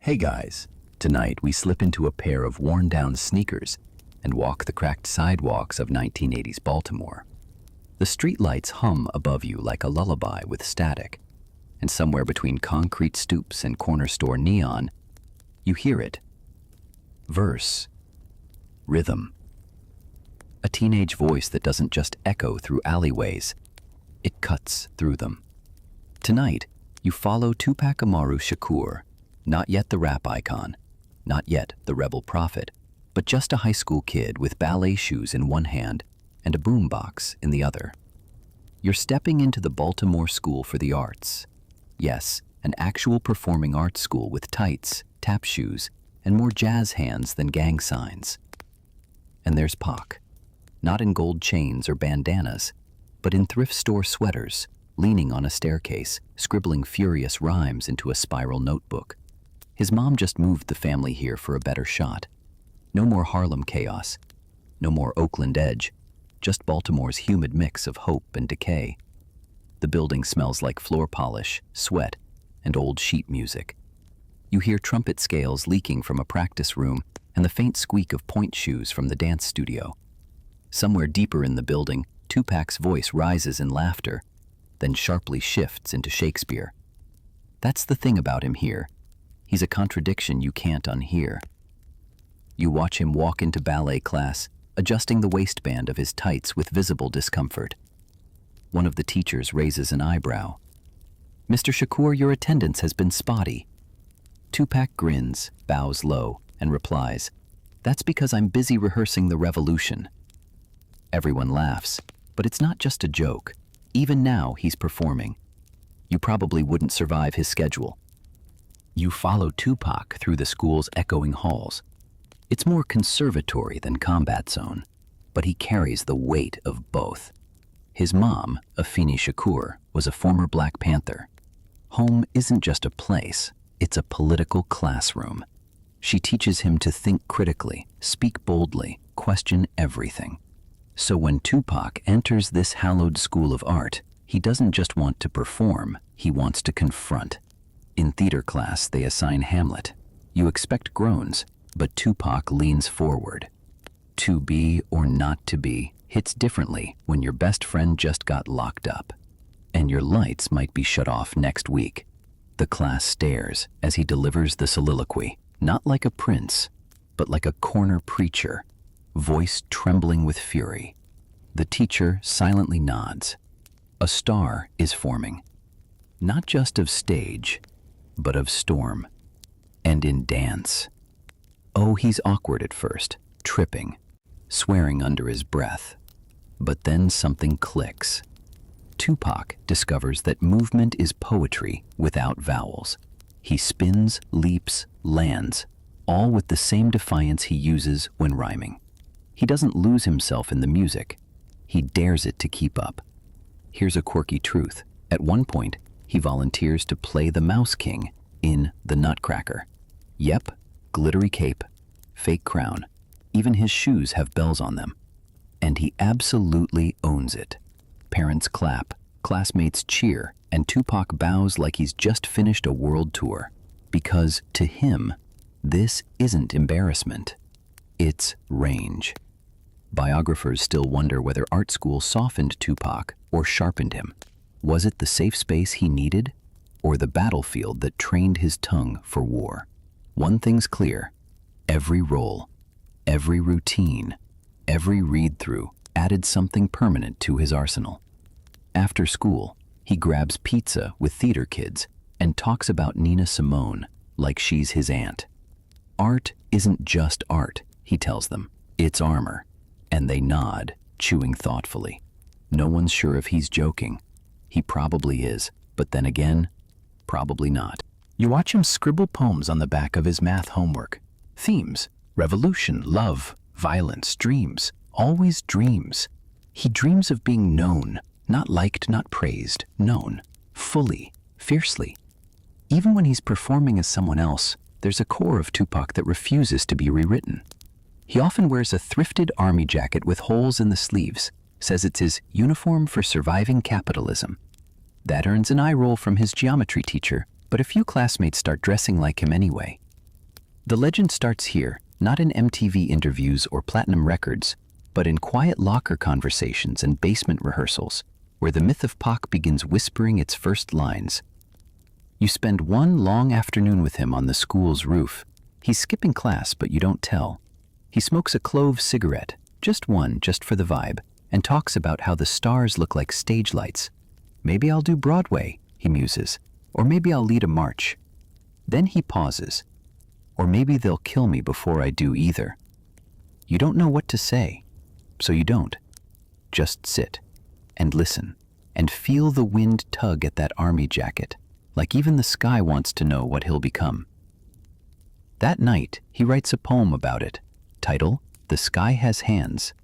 Hey guys, tonight we slip into a pair of worn-down sneakers and walk the cracked sidewalks of 1980s Baltimore. The streetlights hum above you like a lullaby with static, and somewhere between concrete stoops and corner store neon, you hear it. Verse. Rhythm. A teenage voice that doesn't just echo through alleyways, it cuts through them. Tonight, you follow Tupac Shakur, not yet the rap icon, not yet the rebel prophet, but just a high school kid with ballet shoes in one hand and a boombox in the other. You're stepping into the Baltimore School for the Arts. Yes, an actual performing arts school with tights, tap shoes, and more jazz hands than gang signs. And there's Pac, not in gold chains or bandanas, but in thrift store sweaters, leaning on a staircase, scribbling furious rhymes into a spiral notebook. His mom just moved the family here for a better shot. No more Harlem chaos, no more Oakland edge, just Baltimore's humid mix of hope and decay. The building smells like floor polish, sweat, and old sheet music. You hear trumpet scales leaking from a practice room and the faint squeak of point shoes from the dance studio. Somewhere deeper in the building, Tupac's voice rises in laughter, then sharply shifts into Shakespeare. That's the thing about him here. He's a contradiction you can't unhear. You watch him walk into ballet class, adjusting the waistband of his tights with visible discomfort. One of the teachers raises an eyebrow. "Mr. Shakur, your attendance has been spotty." Tupac grins, bows low, and replies, "That's because I'm busy rehearsing the revolution." Everyone laughs, but it's not just a joke. Even now, he's performing. You probably wouldn't survive his schedule. You follow Tupac through the school's echoing halls. It's more conservatory than combat zone, but he carries the weight of both. His mom, Afeni Shakur, was a former Black Panther. Home isn't just a place, it's a political classroom. She teaches him to think critically, speak boldly, question everything. So when Tupac enters this hallowed school of art, he doesn't just want to perform, he wants to confront. In theater class, they assign Hamlet. You expect groans, but Tupac leans forward. To be or not to be hits differently when your best friend just got locked up, and your lights might be shut off next week. The class stares as he delivers the soliloquy, not like a prince, but like a corner preacher, voice trembling with fury. The teacher silently nods. A star is forming, not just of stage, but of storm, and in dance. Oh, he's awkward at first, tripping, swearing under his breath. But then something clicks. Tupac discovers that movement is poetry without vowels. He spins, leaps, lands, all with the same defiance he uses when rhyming. He doesn't lose himself in the music. He dares it to keep up. Here's a quirky truth. At one point, he volunteers to play the Mouse King in The Nutcracker. Yep, glittery cape, fake crown. Even his shoes have bells on them. And he absolutely owns it. Parents clap, classmates cheer, and Tupac bows like he's just finished a world tour. Because to him, this isn't embarrassment. It's range. Biographers still wonder whether art school softened Tupac or sharpened him. Was it the safe space he needed, or the battlefield that trained his tongue for war? One thing's clear: every role, every routine, every read-through added something permanent to his arsenal. After school, he grabs pizza with theater kids and talks about Nina Simone like she's his aunt. Art isn't just art, he tells them. It's armor. And they nod, chewing thoughtfully. No one's sure if he's joking. He probably is, but then again, probably not. You watch him scribble poems on the back of his math homework. Themes: revolution, love, violence, dreams, always dreams. He dreams of being known, not liked, not praised, known, fully, fiercely. Even when he's performing as someone else, there's a core of Tupac that refuses to be rewritten. He often wears a thrifted army jacket with holes in the sleeves, says it's his uniform for surviving capitalism. That earns an eye roll from his geometry teacher, but a few classmates start dressing like him anyway. The legend starts here, not in MTV interviews or platinum records, but in quiet locker conversations and basement rehearsals, where the myth of Pac begins whispering its first lines. You spend one long afternoon with him on the school's roof. He's skipping class, but you don't tell. He smokes a clove cigarette, just one, just for the vibe, and talks about how the stars look like stage lights. Maybe I'll do Broadway, he muses, or maybe I'll lead a march. Then he pauses. Or maybe they'll kill me before I do either. You don't know what to say, so you don't. Just sit and listen and feel the wind tug at that army jacket, like even the sky wants to know what he'll become. That night, he writes a poem about it. Title, The Sky Has Hands.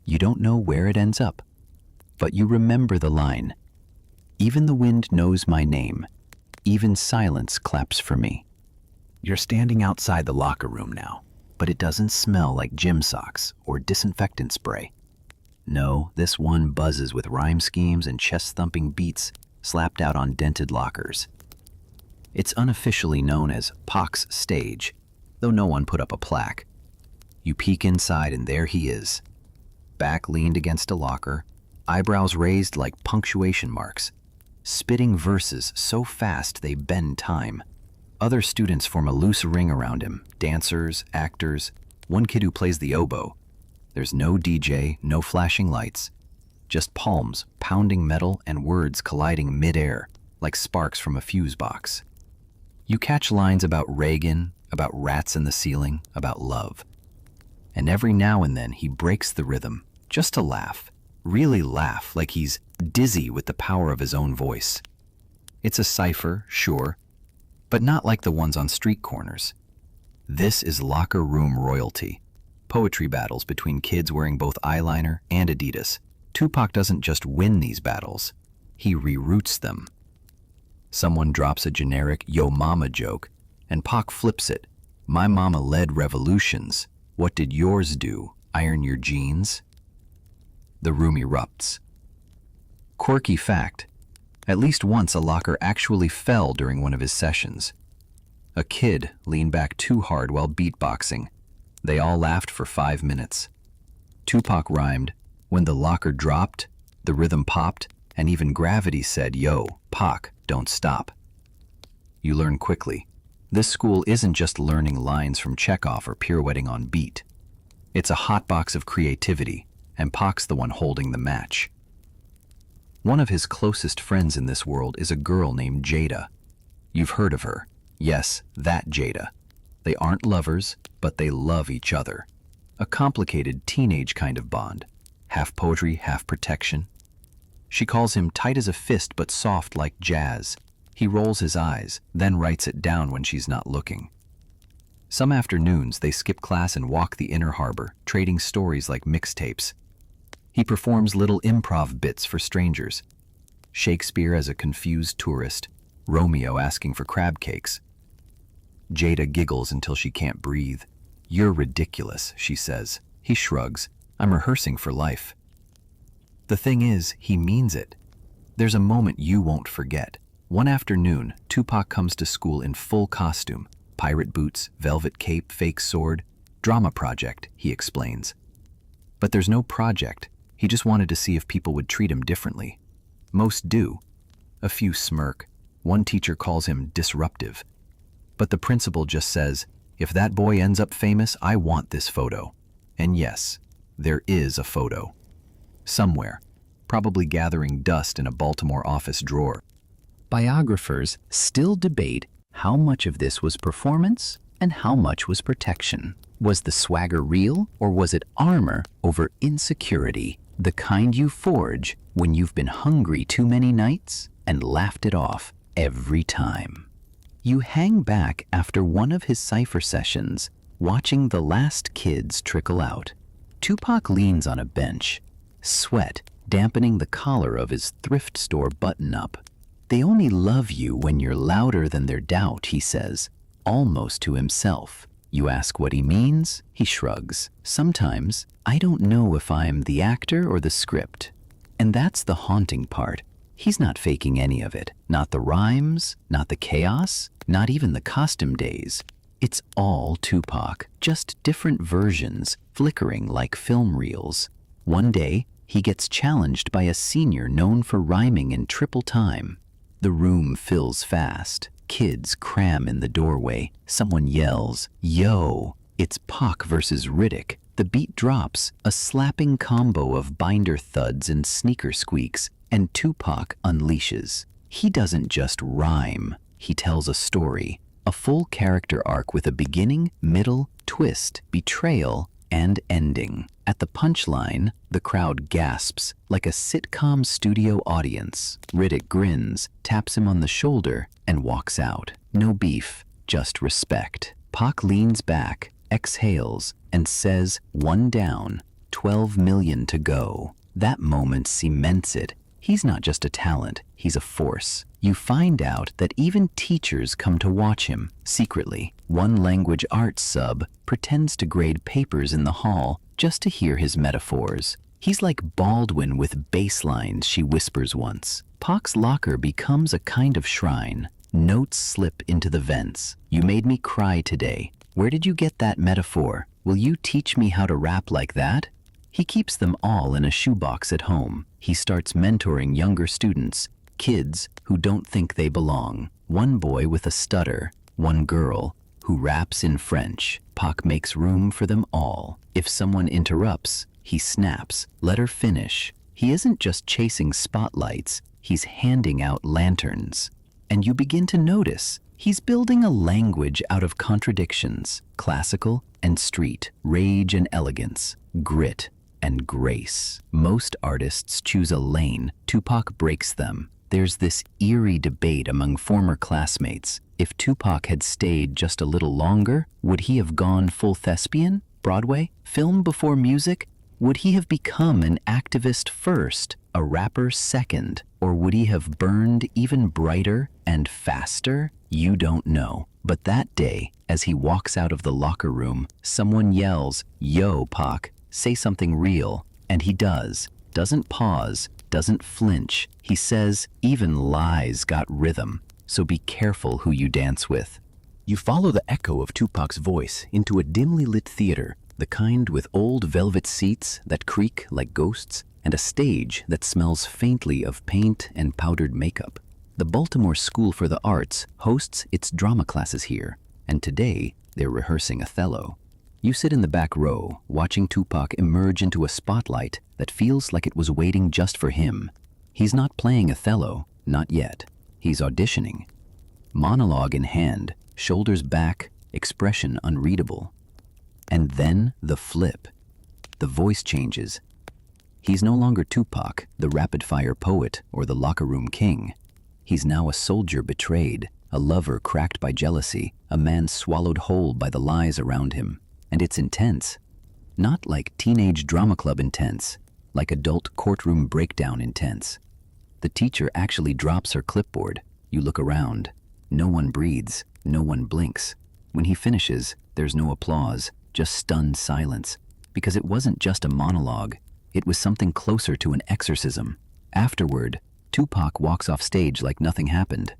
You don't know where it ends up, but you remember the line. Even the wind knows my name. Even silence claps for me. You're standing outside the locker room now, but it doesn't smell like gym socks or disinfectant spray. No, this one buzzes with rhyme schemes and chest-thumping beats slapped out on dented lockers. It's unofficially known as Pac's stage, though no one put up a plaque. You peek inside and there he is, back leaned against a locker, eyebrows raised like punctuation marks, spitting verses so fast they bend time. Other students form a loose ring around him, dancers, actors, one kid who plays the oboe. There's no DJ, no flashing lights, just palms pounding metal and words colliding mid-air like sparks from a fuse box. You catch lines about Reagan, about rats in the ceiling, about love. And every now and then he breaks the rhythm, just to laugh, really laugh like he's dizzy with the power of his own voice. It's a cipher, sure, but not like the ones on street corners. This is locker room royalty. Poetry battles between kids wearing both eyeliner and Adidas. Tupac doesn't just win these battles, he reroutes them. Someone drops a generic yo mama joke, and Pac flips it. My mama led revolutions. What did yours do? Iron your jeans? The room erupts. Quirky fact. At least once a locker actually fell during one of his sessions. A kid leaned back too hard while beatboxing. They all laughed for 5 minutes. Tupac rhymed, when the locker dropped, the rhythm popped, and even gravity said, yo, Pac, don't stop. You learn quickly. This school isn't just learning lines from Chekhov or pirouetting on beat. It's a hotbox of creativity, and Pac's the one holding the match. One of his closest friends in this world is a girl named Jada. You've heard of her. Yes, that Jada. They aren't lovers, but they love each other. A complicated teenage kind of bond. Half poetry, half protection. She calls him tight as a fist but soft like jazz. He rolls his eyes, then writes it down when she's not looking. Some afternoons they skip class and walk the inner harbor, trading stories like mixtapes. He performs little improv bits for strangers. Shakespeare as a confused tourist, Romeo asking for crab cakes. Jada giggles until she can't breathe. You're ridiculous, she says. He shrugs. I'm rehearsing for life. The thing is, he means it. There's a moment you won't forget. One afternoon, Tupac comes to school in full costume. Pirate boots, velvet cape, fake sword. Drama project, he explains. But there's no project. He just wanted to see if people would treat him differently. Most do. A few smirk. One teacher calls him disruptive. But the principal just says, if that boy ends up famous, I want this photo. And yes, there is a photo. Somewhere, probably gathering dust in a Baltimore office drawer. Biographers still debate how much of this was performance and how much was protection. Was the swagger real, or was it armor over insecurity? The kind you forge when you've been hungry too many nights and laughed it off every time. You hang back after one of his cipher sessions, watching the last kids trickle out. Tupac leans on a bench, sweat dampening the collar of his thrift store button-up. They only love you when you're louder than their doubt, he says, almost to himself. You ask what he means, he shrugs. Sometimes, I don't know if I'm the actor or the script. And that's the haunting part. He's not faking any of it. Not the rhymes, not the chaos, not even the costume days. It's all Tupac, just different versions, flickering like film reels. One day, he gets challenged by a senior known for rhyming in triple time. The room fills fast. Kids cram in the doorway. Someone yells, "Yo!" It's Pac versus Riddick. The beat drops, a slapping combo of binder thuds and sneaker squeaks, and Tupac unleashes. He doesn't just rhyme, he tells a story. A full character arc with a beginning, middle, twist, betrayal, and ending. At the punchline, the crowd gasps like a sitcom studio audience. Riddick grins, taps him on the shoulder, and walks out. No beef, just respect. Pac leans back, exhales, and says, "One down, 12 million to go." That moment cements it. He's not just a talent, he's a force. You find out that even teachers come to watch him, secretly. One language arts sub pretends to grade papers in the hall just to hear his metaphors. He's like Baldwin with bass lines, she whispers once. Pac's locker becomes a kind of shrine. Notes slip into the vents. "You made me cry today. Where did you get that metaphor? Will you teach me how to rap like that?" He keeps them all in a shoebox at home. He starts mentoring younger students, kids who don't think they belong. One boy with a stutter, one girl who raps in French. Pac makes room for them all. If someone interrupts, he snaps, "Let her finish." He isn't just chasing spotlights, he's handing out lanterns. And you begin to notice, he's building a language out of contradictions, classical and street, rage and elegance, grit and grace. Most artists choose a lane, Tupac breaks them. There's this eerie debate among former classmates. If Tupac had stayed just a little longer, would he have gone full thespian? Broadway? Film before music? Would he have become an activist first, a rapper second? Or would he have burned even brighter and faster? You don't know. But that day, as he walks out of the locker room, someone yells, "Yo, Pac, say something real." And he does. Doesn't pause, doesn't flinch. He says, "Even lies got rhythm, so be careful who you dance with." You follow the echo of Tupac's voice into a dimly lit theater, the kind with old velvet seats that creak like ghosts, and a stage that smells faintly of paint and powdered makeup. The Baltimore School for the Arts hosts its drama classes here, and today they're rehearsing Othello. You sit in the back row, watching Tupac emerge into a spotlight that feels like it was waiting just for him. He's not playing Othello, not yet. He's auditioning. Monologue in hand, shoulders back, expression unreadable. And then the flip. The voice changes. He's no longer Tupac, the rapid-fire poet or the locker room king. He's now a soldier betrayed, a lover cracked by jealousy, a man swallowed whole by the lies around him. And it's intense. Not like teenage drama club intense, like adult courtroom breakdown intense. The teacher actually drops her clipboard. You look around. No one breathes, no one blinks. When he finishes, there's no applause, just stunned silence. Because it wasn't just a monologue, it was something closer to an exorcism. Afterward, Tupac walks off stage like nothing happened.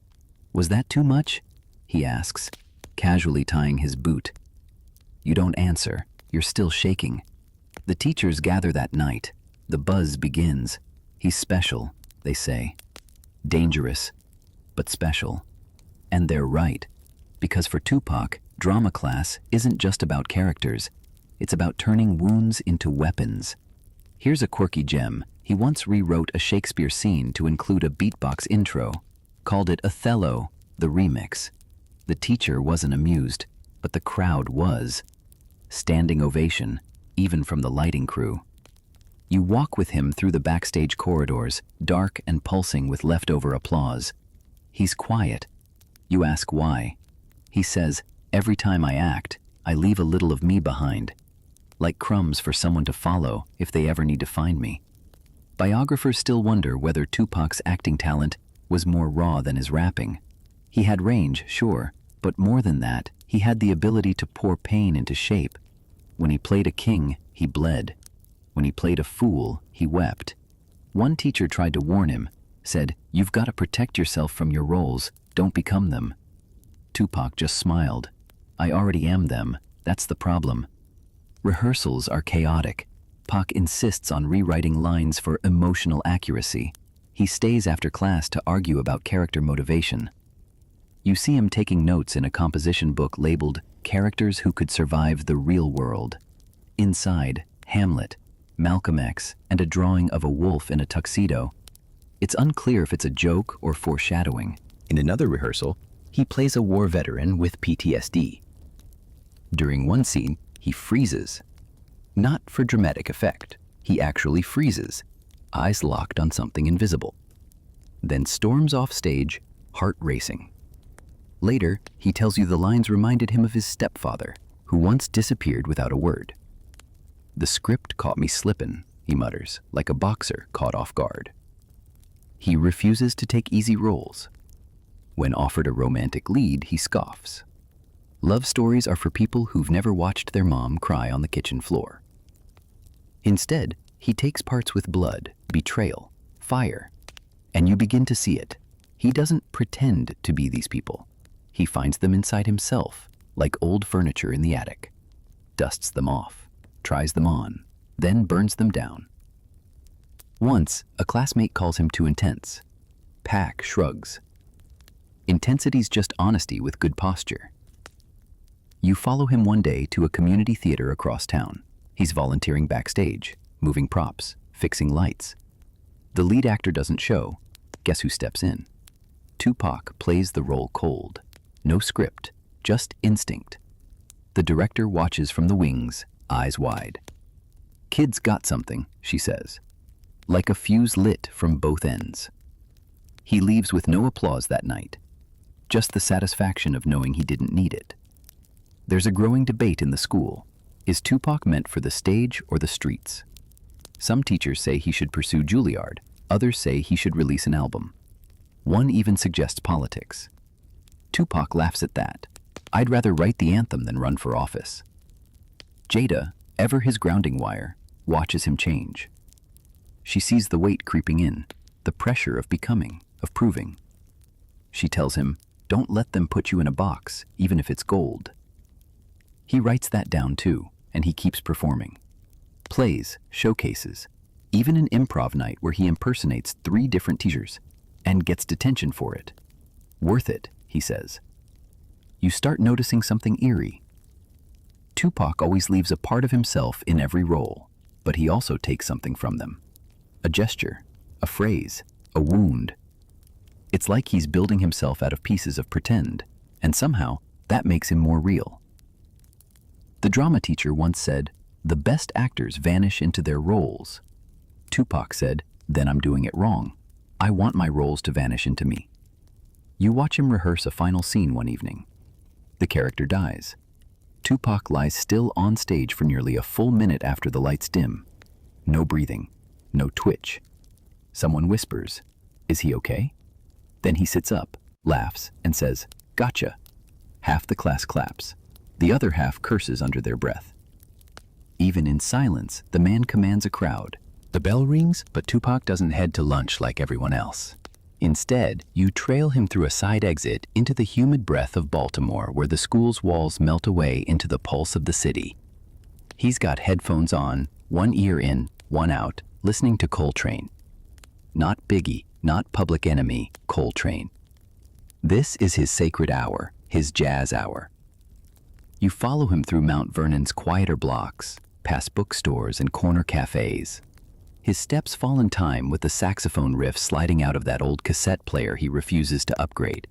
"Was that too much?" he asks, casually tying his boot. You don't answer. You're still shaking. The teachers gather that night. The buzz begins. He's special, they say. Dangerous, but special. And they're right. Because for Tupac, drama class isn't just about characters. It's about turning wounds into weapons. Here's a quirky gem. He once rewrote a Shakespeare scene to include a beatbox intro. Called it Othello, the remix. The teacher wasn't amused, but the crowd was. Standing ovation, even from the lighting crew. You walk with him through the backstage corridors, dark and pulsing with leftover applause. He's quiet. You ask why. He says, "Every time I act, I leave a little of me behind. Like crumbs for someone to follow if they ever need to find me." Biographers still wonder whether Tupac's acting talent was more raw than his rapping. He had range, sure, but more than that, he had the ability to pour pain into shape. When he played a king, he bled. When he played a fool, he wept. One teacher tried to warn him, said, "You've got to protect yourself from your roles, don't become them." Tupac just smiled. I already am them. That's the problem. Rehearsals are chaotic. Pac insists on rewriting lines for emotional accuracy. He stays after class to argue about character motivation. You see him taking notes in a composition book labeled Characters Who Could Survive the Real World. Inside, Hamlet, Malcolm X, and a drawing of a wolf in a tuxedo. It's unclear if it's a joke or foreshadowing. In another rehearsal, he plays a war veteran with PTSD. During one scene, he freezes. Not for dramatic effect. He actually freezes, eyes locked on something invisible. Then storms off stage, heart racing. Later, he tells you the lines reminded him of his stepfather, who once disappeared without a word. The script caught me slippin', he mutters, like a boxer caught off guard. He refuses to take easy roles. When offered a romantic lead, he scoffs. Love stories are for people who've never watched their mom cry on the kitchen floor. Instead, he takes parts with blood, betrayal, fire, and you begin to see it. He doesn't pretend to be these people. He finds them inside himself, like old furniture in the attic, dusts them off, tries them on, then burns them down. Once, a classmate calls him too intense. Pac shrugs. Intensity's just honesty with good posture. You follow him one day to a community theater across town. He's volunteering backstage, moving props, fixing lights. The lead actor doesn't show. Guess who steps in? Tupac plays the role cold. No script, just instinct. The director watches from the wings, eyes wide. Kid's got something, she says. Like a fuse lit from both ends. He leaves with no applause that night. Just the satisfaction of knowing he didn't need it. There's a growing debate in the school. Is Tupac meant for the stage or the streets? Some teachers say he should pursue Juilliard. Others say he should release an album. One even suggests politics. Tupac laughs at that. I'd rather write the anthem than run for office. Jada, ever his grounding wire, watches him change. She sees the weight creeping in, the pressure of becoming, of proving. She tells him, don't let them put you in a box, even if it's gold. He writes that down too, and he keeps performing. Plays, showcases, even an improv night where he impersonates 3 different teachers and gets detention for it. Worth it, he says. You start noticing something eerie. Tupac always leaves a part of himself in every role, but he also takes something from them. A gesture, a phrase, a wound. It's like he's building himself out of pieces of pretend, and somehow that makes him more real. The drama teacher once said, the best actors vanish into their roles. Tupac said, then I'm doing it wrong. I want my roles to vanish into me. You watch him rehearse a final scene one evening. The character dies. Tupac lies still on stage for nearly a full minute after the lights dim. No breathing, no twitch. Someone whispers, is he okay? Then he sits up, laughs, and says, gotcha. Half the class claps. The other half curses under their breath. Even in silence, the man commands a crowd. The bell rings, but Tupac doesn't head to lunch like everyone else. Instead, you trail him through a side exit into the humid breath of Baltimore, where the school's walls melt away into the pulse of the city. He's got headphones on, one ear in, one out, listening to Coltrane. Not Biggie, not Public Enemy, Coltrane. This is his sacred hour, his jazz hour. You follow him through Mount Vernon's quieter blocks, past bookstores and corner cafes. His steps fall in time with the saxophone riff sliding out of that old cassette player he refuses to upgrade.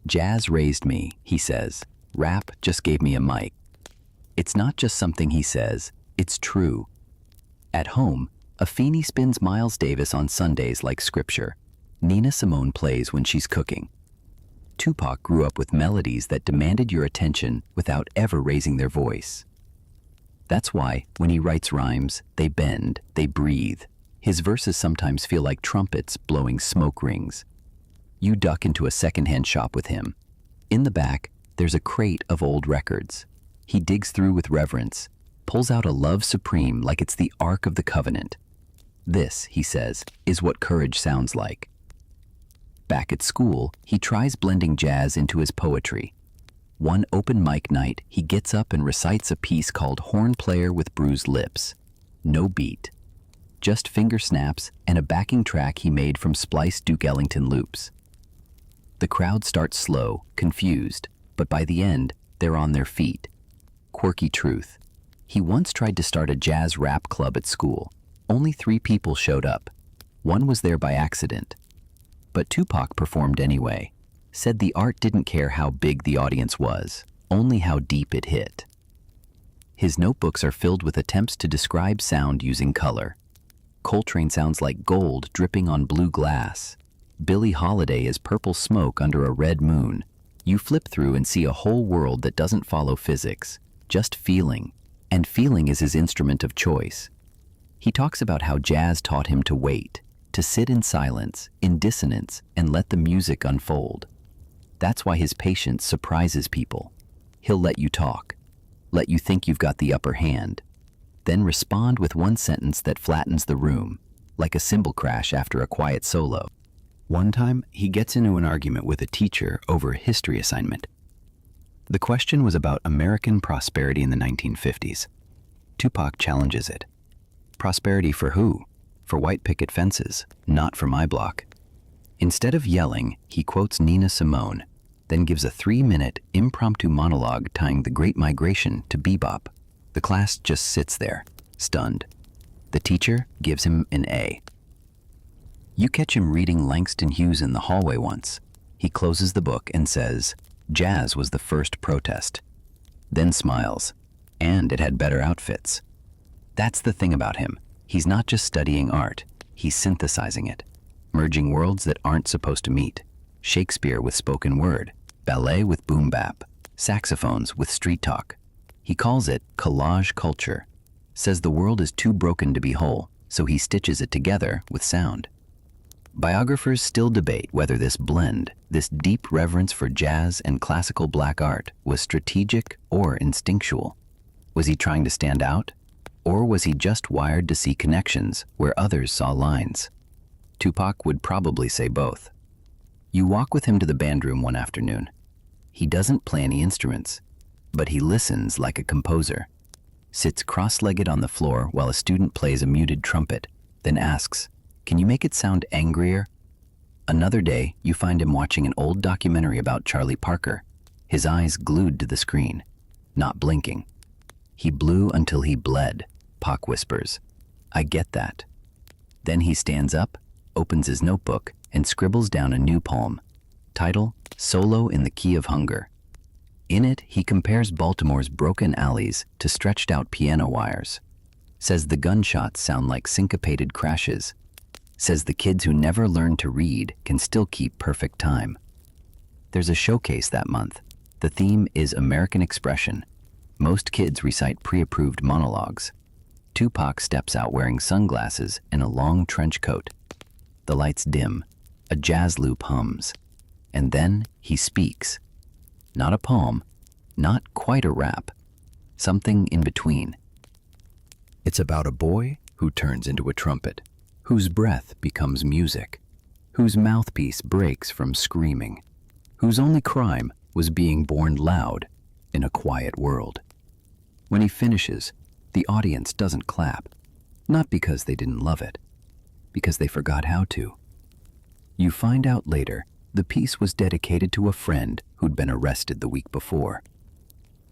Jazz raised me, he says. Rap just gave me a mic. It's not just something he says, it's true. At home, Afeni spins Miles Davis on Sundays like scripture. Nina Simone plays when she's cooking. Tupac grew up with melodies that demanded your attention without ever raising their voice. That's why, when he writes rhymes, they bend, they breathe. His verses sometimes feel like trumpets blowing smoke rings. You duck into a secondhand shop with him. In the back, there's a crate of old records. He digs through with reverence, pulls out a Love Supreme like it's the Ark of the Covenant. This, he says, is what courage sounds like. Back at school, he tries blending jazz into his poetry. One open mic night, he gets up and recites a piece called Horn Player with Bruised Lips. No beat. Just finger snaps and a backing track he made from spliced Duke Ellington loops. The crowd starts slow, confused, but by the end, they're on their feet. Quirky truth. He once tried to start a jazz rap club at school. Only 3 people showed up. One was there by accident. But Tupac performed anyway. Said the art didn't care how big the audience was, only how deep it hit. His notebooks are filled with attempts to describe sound using color. Coltrane sounds like gold dripping on blue glass. Billie Holiday is purple smoke under a red moon. You flip through and see a whole world that doesn't follow physics, just feeling. And feeling is his instrument of choice. He talks about how jazz taught him to wait, to sit in silence, in dissonance, and let the music unfold. That's why his patience surprises people. He'll let you talk, let you think you've got the upper hand, then respond with one sentence that flattens the room, like a cymbal crash after a quiet solo. One time, he gets into an argument with a teacher over a history assignment. The question was about American prosperity in the 1950s. Tupac challenges it. Prosperity for who? For white picket fences, not for my block. Instead of yelling, he quotes Nina Simone, then gives a 3-minute impromptu monologue tying the Great Migration to bebop. The class just sits there, stunned. The teacher gives him an A. You catch him reading Langston Hughes in the hallway once. He closes the book and says, "Jazz was the first protest." Then smiles, and it had better outfits. That's the thing about him. He's not just studying art, he's synthesizing it, merging worlds that aren't supposed to meet. Shakespeare with spoken word, ballet with boom bap, saxophones with street talk. He calls it collage culture, says the world is too broken to be whole, so he stitches it together with sound. Biographers still debate whether this blend, this deep reverence for jazz and classical black art, was strategic or instinctual. Was he trying to stand out? Or was he just wired to see connections where others saw lines? Tupac would probably say both. You walk with him to the band room one afternoon. He doesn't play any instruments, but he listens like a composer, sits cross-legged on the floor while a student plays a muted trumpet, then asks, "Can you make it sound angrier?" Another day, you find him watching an old documentary about Charlie Parker, his eyes glued to the screen, not blinking. He blew until he bled, Pac whispers. I get that. Then he stands up, opens his notebook, and scribbles down a new poem. Title, Solo in the Key of Hunger. In it, he compares Baltimore's broken alleys to stretched out piano wires. Says the gunshots sound like syncopated crashes. Says the kids who never learned to read can still keep perfect time. There's a showcase that month. The theme is American expression. Most kids recite pre-approved monologues. Tupac steps out wearing sunglasses and a long trench coat. The lights dim. A jazz loop hums. And then he speaks. Not a poem, not quite a rap. Something in between. It's about a boy who turns into a trumpet, whose breath becomes music, whose mouthpiece breaks from screaming, whose only crime was being born loud in a quiet world. When he finishes, the audience doesn't clap, not because they didn't love it, because they forgot how to. You find out later the piece was dedicated to a friend who'd been arrested the week before.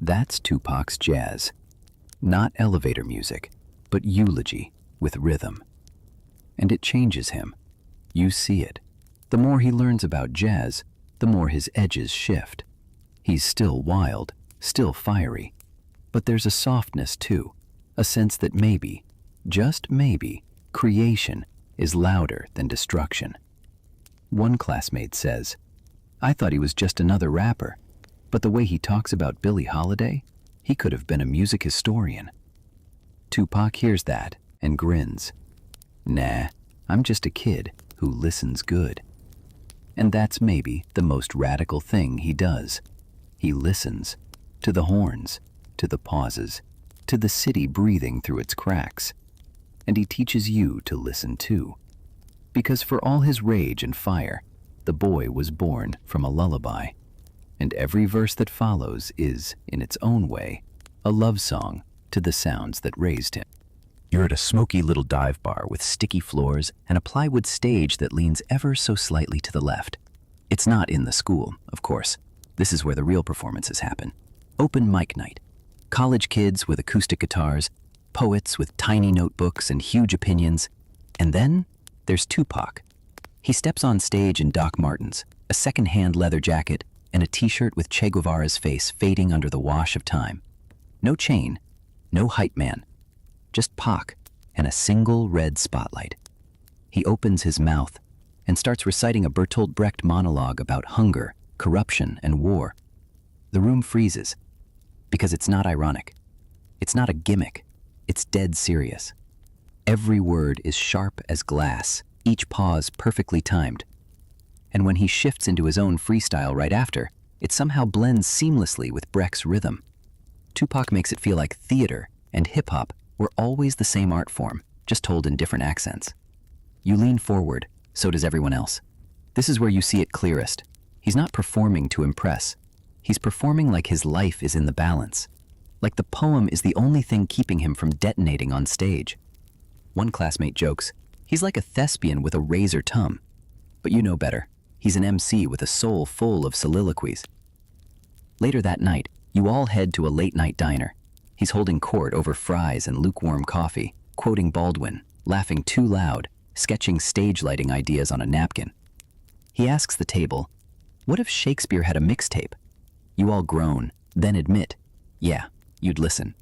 That's Tupac's jazz. Not elevator music, but eulogy with rhythm. And it changes him. You see it. The more he learns about jazz, the more his edges shift. He's still wild, still fiery. But there's a softness too, a sense that maybe, just maybe, creation is louder than destruction. One classmate says, I thought he was just another rapper, but the way he talks about Billie Holiday, he could have been a music historian. Tupac hears that and grins. Nah, I'm just a kid who listens good. And that's maybe the most radical thing he does. He listens to the horns, to the pauses, to the city breathing through its cracks. And he teaches you to listen too. Because for all his rage and fire, the boy was born from a lullaby. and every verse that follows is, in its own way, a love song to the sounds that raised him. You're at a smoky little dive bar with sticky floors and a plywood stage that leans ever so slightly to the left. It's not in the school, of course. This is where the real performances happen. Open mic night. College kids with acoustic guitars, poets with tiny notebooks and huge opinions. And then there's Tupac. He steps on stage in Doc Martens, a second-hand leather jacket, and a t-shirt with Che Guevara's face fading under the wash of time. No chain, no hype man, just Pac and a single red spotlight. He opens his mouth and starts reciting a Bertolt Brecht monologue about hunger, corruption, and war. The room freezes, because it's not ironic. It's not a gimmick. It's dead serious. Every word is sharp as glass, each pause perfectly timed. And when he shifts into his own freestyle right after, it somehow blends seamlessly with Brecht's rhythm. Tupac makes it feel like theater and hip-hop were always the same art form, just told in different accents. You lean forward, so does everyone else. This is where you see it clearest. He's not performing to impress. He's performing like his life is in the balance. Like the poem is the only thing keeping him from detonating on stage. One classmate jokes, he's like a thespian with a razor tongue. But you know better. He's an MC with a soul full of soliloquies. Later that night, you all head to a late-night diner. He's holding court over fries and lukewarm coffee, quoting Baldwin, laughing too loud, sketching stage lighting ideas on a napkin. He asks the table, "What if Shakespeare had a mixtape?" You all groan, then admit, yeah, you'd listen.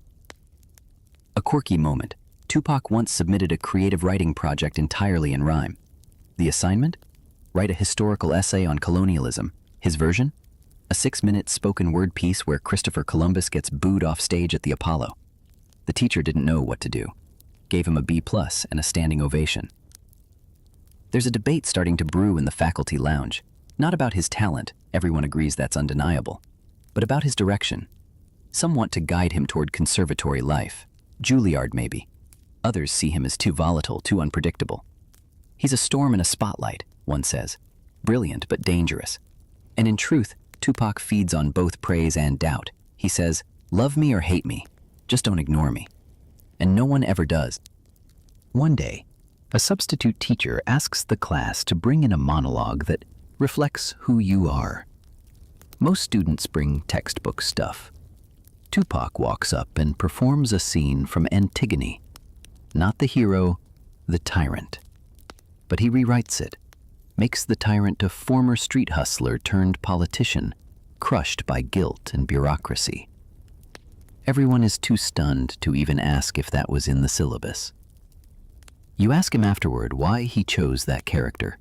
A quirky moment. Tupac once submitted a creative writing project entirely in rhyme. The assignment? Write a historical essay on colonialism. His version? A 6-minute spoken word piece where Christopher Columbus gets booed off stage at the Apollo. The teacher didn't know what to do. Gave him a B+ and a standing ovation. There's a debate starting to brew in the faculty lounge. Not about his talent, everyone agrees that's undeniable, but about his direction. Some want to guide him toward conservatory life. Juilliard, maybe. Others see him as too volatile, too unpredictable. He's a storm in a spotlight, one says. Brilliant, but dangerous. And in truth, Tupac feeds on both praise and doubt. He says, love me or hate me, just don't ignore me. And no one ever does. One day, a substitute teacher asks the class to bring in a monologue that reflects who you are. Most students bring textbook stuff. Tupac walks up and performs a scene from Antigone. Not the hero, the tyrant. But he rewrites it, makes the tyrant a former street hustler turned politician, crushed by guilt and bureaucracy. Everyone is too stunned to even ask if that was in the syllabus. You ask him afterward why he chose that character.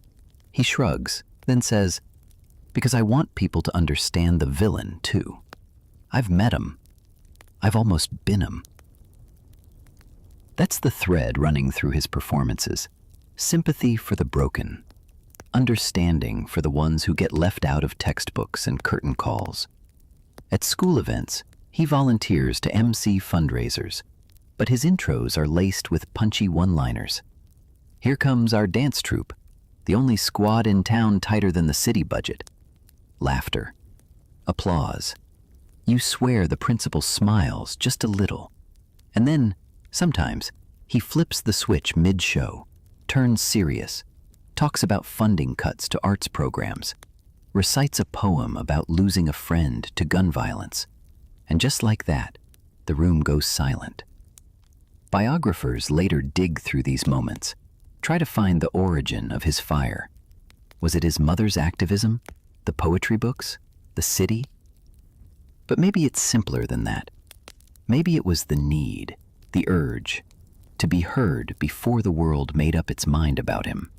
He shrugs, then says, because I want people to understand the villain, too. I've met him. I've almost been him. That's the thread running through his performances. Sympathy for the broken. Understanding for the ones who get left out of textbooks and curtain calls. At school events, he volunteers to MC fundraisers, but his intros are laced with punchy one-liners. Here comes our dance troupe, the only squad in town tighter than the city budget. Laughter. Applause. You swear the principal smiles just a little. And then, sometimes, he flips the switch mid-show, turns serious, talks about funding cuts to arts programs, recites a poem about losing a friend to gun violence. And just like that, the room goes silent. Biographers later dig through these moments, try to find the origin of his fire. Was it his mother's activism, the poetry books, the city? But maybe it's simpler than that. Maybe it was the need, the urge, to be heard before the world made up its mind about him.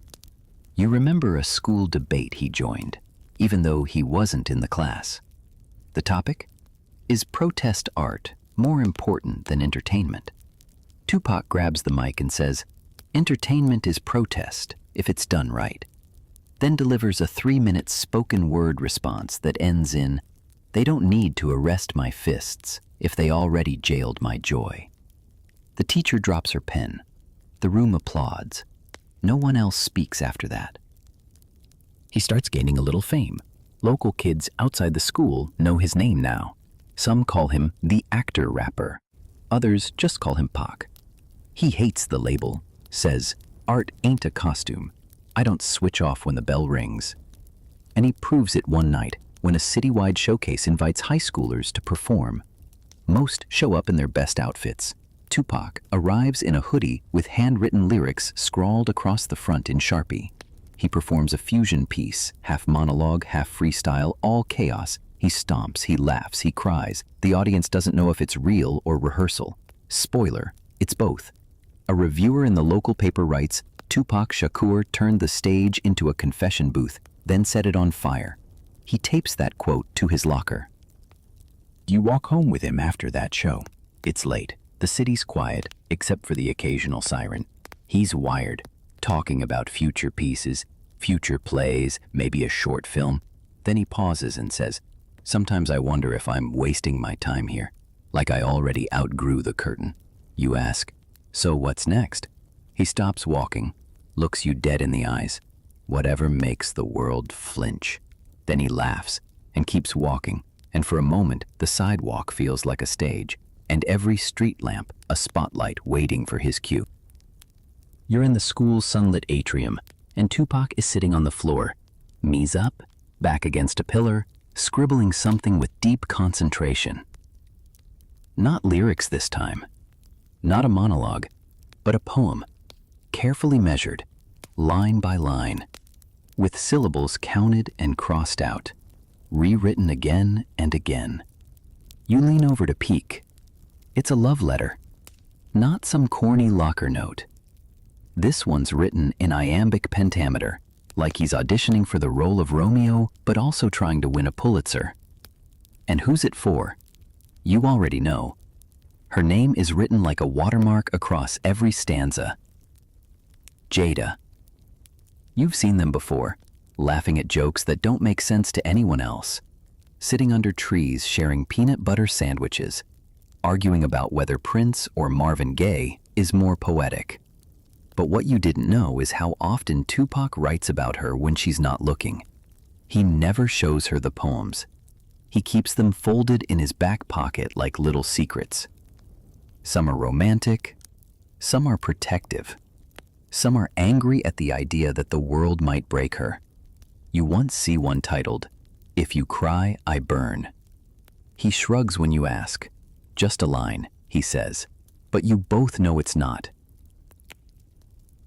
You remember a school debate he joined, even though he wasn't in the class. The topic? Is protest art more important than entertainment? Tupac grabs the mic and says, entertainment is protest if it's done right. Then delivers a 3-minute spoken word response that ends in, they don't need to arrest my fists if they already jailed my joy. The teacher drops her pen. The room applauds. No one else speaks after that. He starts gaining a little fame. Local kids outside the school know his name now. Some call him the actor rapper. Others just call him Pac. He hates the label, says, "Art ain't a costume. I don't switch off when the bell rings." And he proves it one night when a citywide showcase invites high schoolers to perform. Most show up in their best outfits. Tupac arrives in a hoodie with handwritten lyrics scrawled across the front in Sharpie. He performs a fusion piece, half monologue, half freestyle, all chaos. He stomps, he laughs, he cries. The audience doesn't know if it's real or rehearsal. Spoiler, it's both. A reviewer in the local paper writes, Tupac Shakur turned the stage into a confession booth, then set it on fire. He tapes that quote to his locker. You walk home with him after that show. It's late. The city's quiet, except for the occasional siren. He's wired, talking about future pieces, future plays, maybe a short film. Then he pauses and says, "Sometimes I wonder if I'm wasting my time here, like I already outgrew the curtain." You ask, "So what's next?" He stops walking, looks you dead in the eyes. Whatever makes the world flinch. Then he laughs and keeps walking, and for a moment the sidewalk feels like a stage, and every street lamp a spotlight waiting for his cue. You're in the school's sunlit atrium, and Tupac is sitting on the floor, knees up, back against a pillar, scribbling something with deep concentration. Not lyrics this time, not a monologue, but a poem, carefully measured, line by line, with syllables counted and crossed out, rewritten again and again. You lean over to peek. It's a love letter, not some corny locker note. This one's written in iambic pentameter, like he's auditioning for the role of Romeo, but also trying to win a Pulitzer. And who's it for? You already know. Her name is written like a watermark across every stanza. Jada. You've seen them before, laughing at jokes that don't make sense to anyone else, sitting under trees sharing peanut butter sandwiches, arguing about whether Prince or Marvin Gaye is more poetic. But what you didn't know is how often Tupac writes about her when she's not looking. He never shows her the poems. He keeps them folded in his back pocket like little secrets. Some are romantic, some are protective, some are angry at the idea that the world might break her. You once see one titled, "If You Cry, I Burn." He shrugs when you ask. Just a line, he says, but you both know it's not.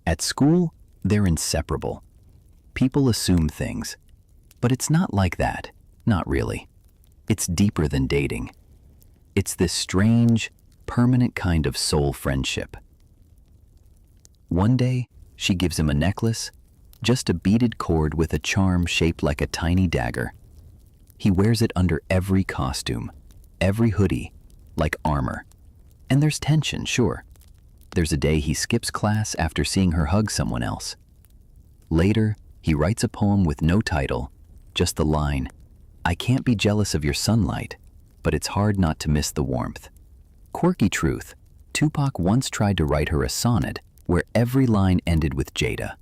At school, they're inseparable. People assume things, but it's not like that, not really. It's deeper than dating. It's this strange, permanent kind of soul friendship. One day, she gives him a necklace, just a beaded cord with a charm shaped like a tiny dagger. He wears it under every costume, every hoodie, like armor. And there's tension, sure. There's a day he skips class after seeing her hug someone else. Later, he writes a poem with no title, just the line, "I can't be jealous of your sunlight, but it's hard not to miss the warmth." Quirky truth, Tupac once tried to write her a sonnet where every line ended with Jada.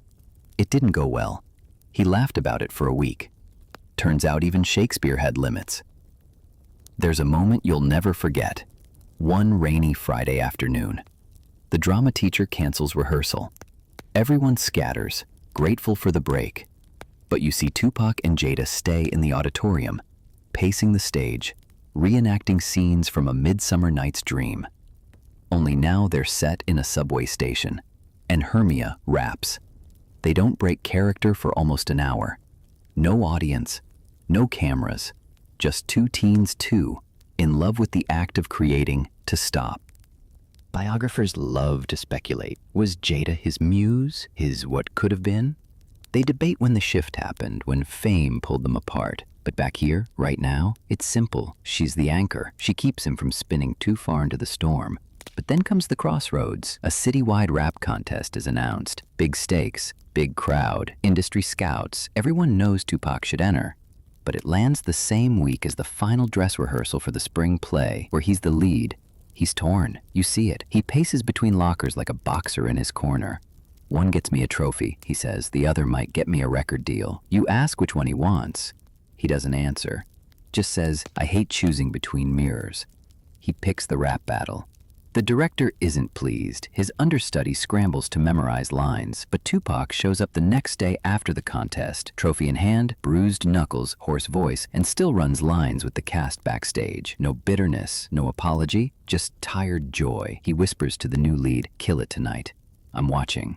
It didn't go well. He laughed about it for a week. Turns out even Shakespeare had limits. There's a moment you'll never forget. One rainy Friday afternoon. The drama teacher cancels rehearsal. Everyone scatters, grateful for the break. But you see Tupac and Jada stay in the auditorium, pacing the stage, reenacting scenes from A Midsummer Night's Dream. Only now they're set in a subway station, and Hermia raps. They don't break character for almost an hour. No audience, no cameras, just two teens, in love with the act of creating, to stop. Biographers love to speculate. Was Jada his muse, his what could have been? They debate when the shift happened, when fame pulled them apart. But back here, right now, it's simple. She's the anchor. She keeps him from spinning too far into the storm. But then comes the crossroads. A citywide rap contest is announced. Big stakes, big crowd, industry scouts. Everyone knows Tupac should enter. But it lands the same week as the final dress rehearsal for the spring play, where he's the lead. He's torn. You see it. He paces between lockers like a boxer in his corner. One gets me a trophy, he says. The other might get me a record deal. You ask which one he wants. He doesn't answer, just says, "I hate choosing between mirrors." He picks the rap battle. The director isn't pleased. His understudy scrambles to memorize lines, but Tupac shows up the next day after the contest, trophy in hand, bruised knuckles, hoarse voice, and still runs lines with the cast backstage. No bitterness, no apology, just tired joy. He whispers to the new lead, "Kill it tonight. I'm watching."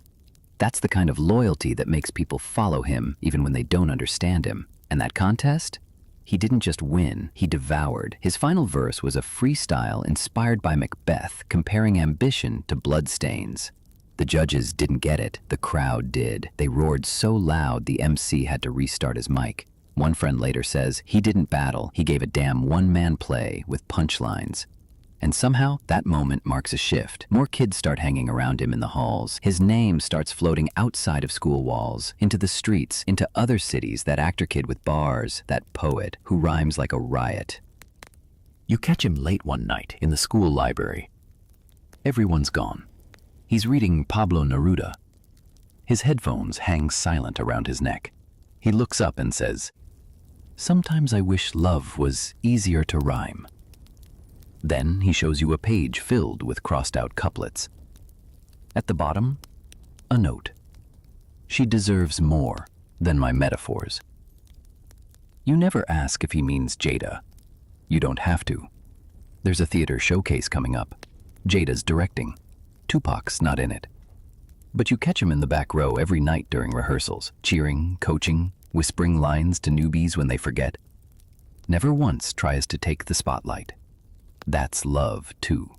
That's the kind of loyalty that makes people follow him even when they don't understand him. And that contest? He didn't just win, he devoured. His final verse was a freestyle inspired by Macbeth, comparing ambition to bloodstains. The judges didn't get it, the crowd did. They roared so loud the MC had to restart his mic. One friend later says, "He didn't battle, he gave a damn one-man play with punchlines." And somehow, that moment marks a shift. More kids start hanging around him in the halls. His name starts floating outside of school walls, into the streets, into other cities, that actor kid with bars, that poet who rhymes like a riot. You catch him late one night in the school library. Everyone's gone. He's reading Pablo Neruda. His headphones hang silent around his neck. He looks up and says, "Sometimes I wish love was easier to rhyme." Then he shows you a page filled with crossed-out couplets. At the bottom, a note. "She deserves more than my metaphors." You never ask if he means Jada. You don't have to. There's a theater showcase coming up. Jada's directing. Tupac's not in it. But you catch him in the back row every night during rehearsals, cheering, coaching, whispering lines to newbies when they forget. Never once tries to take the spotlight. That's love, too.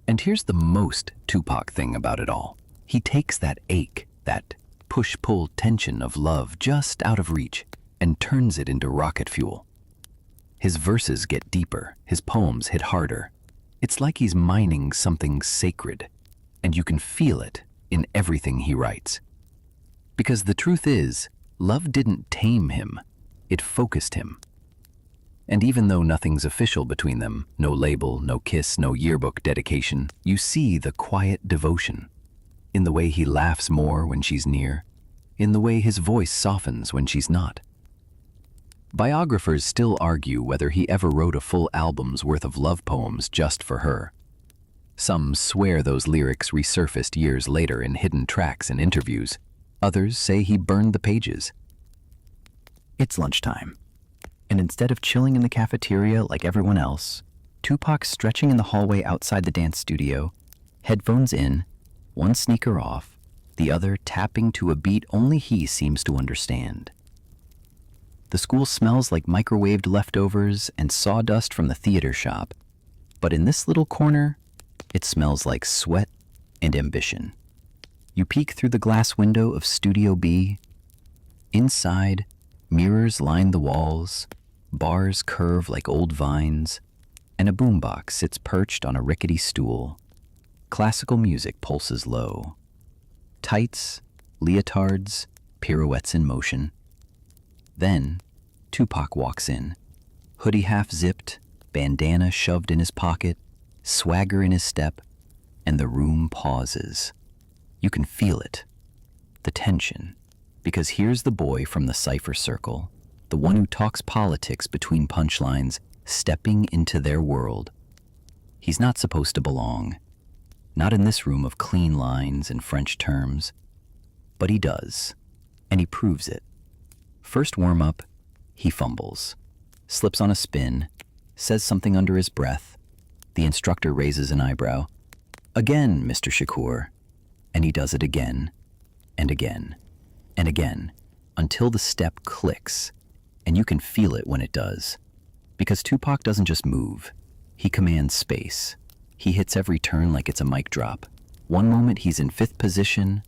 And here's the most Tupac thing about it all. He takes that ache, that push-pull tension of love just out of reach, and turns it into rocket fuel. His verses get deeper, his poems hit harder. It's like he's mining something sacred, and you can feel it in everything he writes. Because the truth is, love didn't tame him, it focused him. And even though nothing's official between them, no label, no kiss, no yearbook dedication, you see the quiet devotion. In the way he laughs more when she's near, in the way his voice softens when she's not. Biographers still argue whether he ever wrote a full album's worth of love poems just for her. Some swear those lyrics resurfaced years later in hidden tracks and interviews. Others say he burned the pages. It's lunchtime. And instead of chilling in the cafeteria like everyone else, Tupac's stretching in the hallway outside the dance studio, headphones in, one sneaker off, the other tapping to a beat only he seems to understand. The school smells like microwaved leftovers and sawdust from the theater shop, but in this little corner, it smells like sweat and ambition. You peek through the glass window of Studio B. Inside, mirrors line the walls, bars curve like old vines, and a boombox sits perched on a rickety stool. Classical music pulses low. Tights, leotards, pirouettes in motion. Then, Tupac walks in, hoodie half-zipped, bandana shoved in his pocket, swagger in his step, and the room pauses. You can feel it, the tension. Because here's the boy from the cipher circle, the one who talks politics between punchlines, stepping into their world. He's not supposed to belong. Not in this room of clean lines and French terms. But he does, and he proves it. First warm-up, he fumbles, slips on a spin, says something under his breath. The instructor raises an eyebrow. "Again, Mr. Shakur." And he does it again, and again. And again, until the step clicks, and you can feel it when it does. Because Tupac doesn't just move, he commands space. He hits every turn like it's a mic drop. One moment he's in 5th position,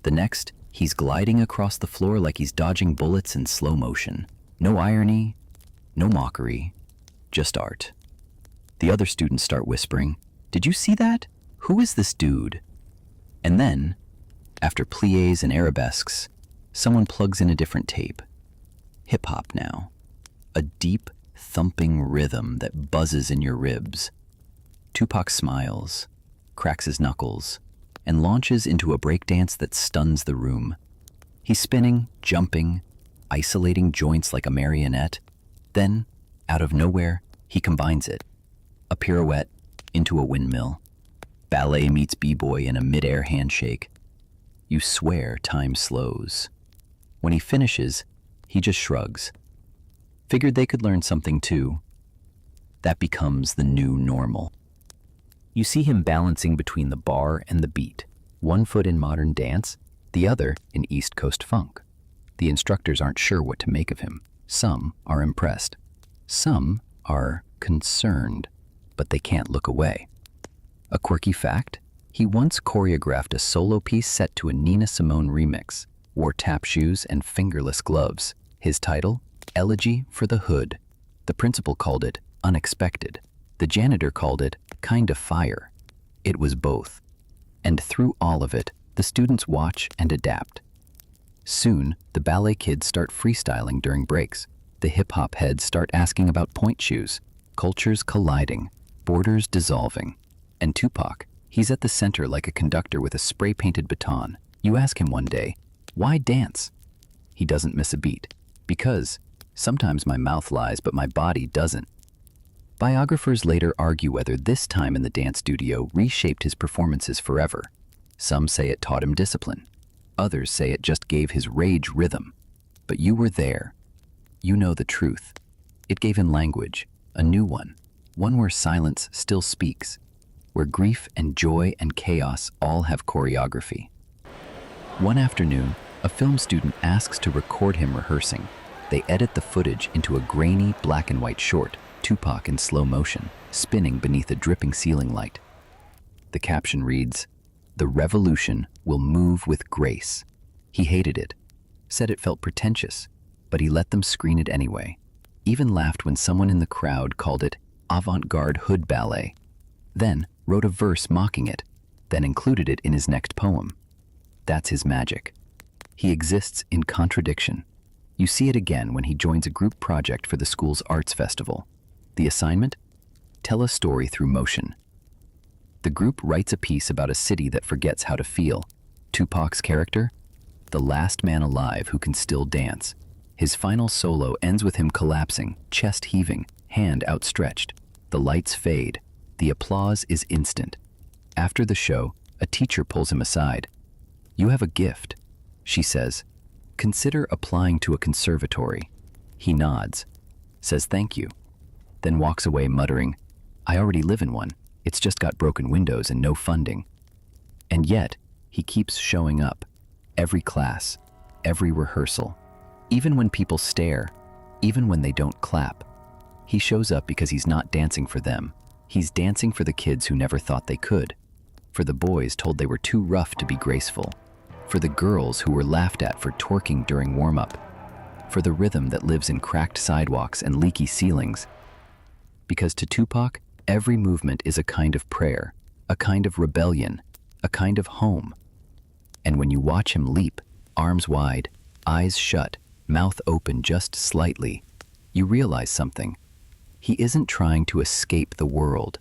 the next he's gliding across the floor like he's dodging bullets in slow motion. No irony, no mockery, just art. The other students start whispering, "Did you see that? Who is this dude?" And then, after pliés and arabesques, someone plugs in a different tape. Hip-hop now. A deep, thumping rhythm that buzzes in your ribs. Tupac smiles, cracks his knuckles, and launches into a breakdance that stuns the room. He's spinning, jumping, isolating joints like a marionette. Then, out of nowhere, he combines it. A pirouette into a windmill. Ballet meets b-boy in a mid-air handshake. You swear time slows. When he finishes, he just shrugs. Figured they could learn something too. That becomes the new normal. You see him balancing between the bar and the beat, one foot in modern dance, the other in East Coast funk. The instructors aren't sure what to make of him. Some are impressed. Some are concerned, but they can't look away. A quirky fact, he once choreographed a solo piece set to a Nina Simone remix, wore tap shoes and fingerless gloves. His title, Elegy for the Hood. The principal called it unexpected. The janitor called it kind of fire. It was both. And through all of it, the students watch and adapt. Soon, the ballet kids start freestyling during breaks. The hip-hop heads start asking about point shoes. Cultures colliding, borders dissolving. And Tupac, he's at the center like a conductor with a spray-painted baton. You ask him one day, why dance? He doesn't miss a beat. Because sometimes my mouth lies, but my body doesn't. Biographers later argue whether this time in the dance studio reshaped his performances forever. Some say it taught him discipline. Others say it just gave his rage rhythm. But you were there. You know the truth. It gave him language, a new one where silence still speaks, where grief and joy and chaos all have choreography. One afternoon, a film student asks to record him rehearsing. They edit the footage into a grainy black and white short, Tupac in slow motion, spinning beneath a dripping ceiling light. The caption reads, "The revolution will move with grace." He hated it, said it felt pretentious, but he let them screen it anyway. Even laughed when someone in the crowd called it avant-garde hood ballet. Then wrote a verse mocking it, then included it in his next poem. That's his magic. He exists in contradiction. You see it again when he joins a group project for the school's arts festival. The assignment? Tell a story through motion. The group writes a piece about a city that forgets how to feel. Tupac's character? The last man alive who can still dance. His final solo ends with him collapsing, chest heaving, hand outstretched. The lights fade. The applause is instant. After the show, a teacher pulls him aside. "You have a gift," she says. "Consider applying to a conservatory." He nods, says thank you, then walks away muttering, "I already live in one. It's just got broken windows and no funding." And yet, he keeps showing up. Every class, every rehearsal. Even when people stare, even when they don't clap. He shows up because he's not dancing for them. He's dancing for the kids who never thought they could. For the boys told they were too rough to be graceful. For the girls who were laughed at for twerking during warm-up. For the rhythm that lives in cracked sidewalks and leaky ceilings. Because to Tupac, every movement is a kind of prayer, a kind of rebellion, a kind of home. And when you watch him leap, arms wide, eyes shut, mouth open just slightly, you realize something. He isn't trying to escape the world.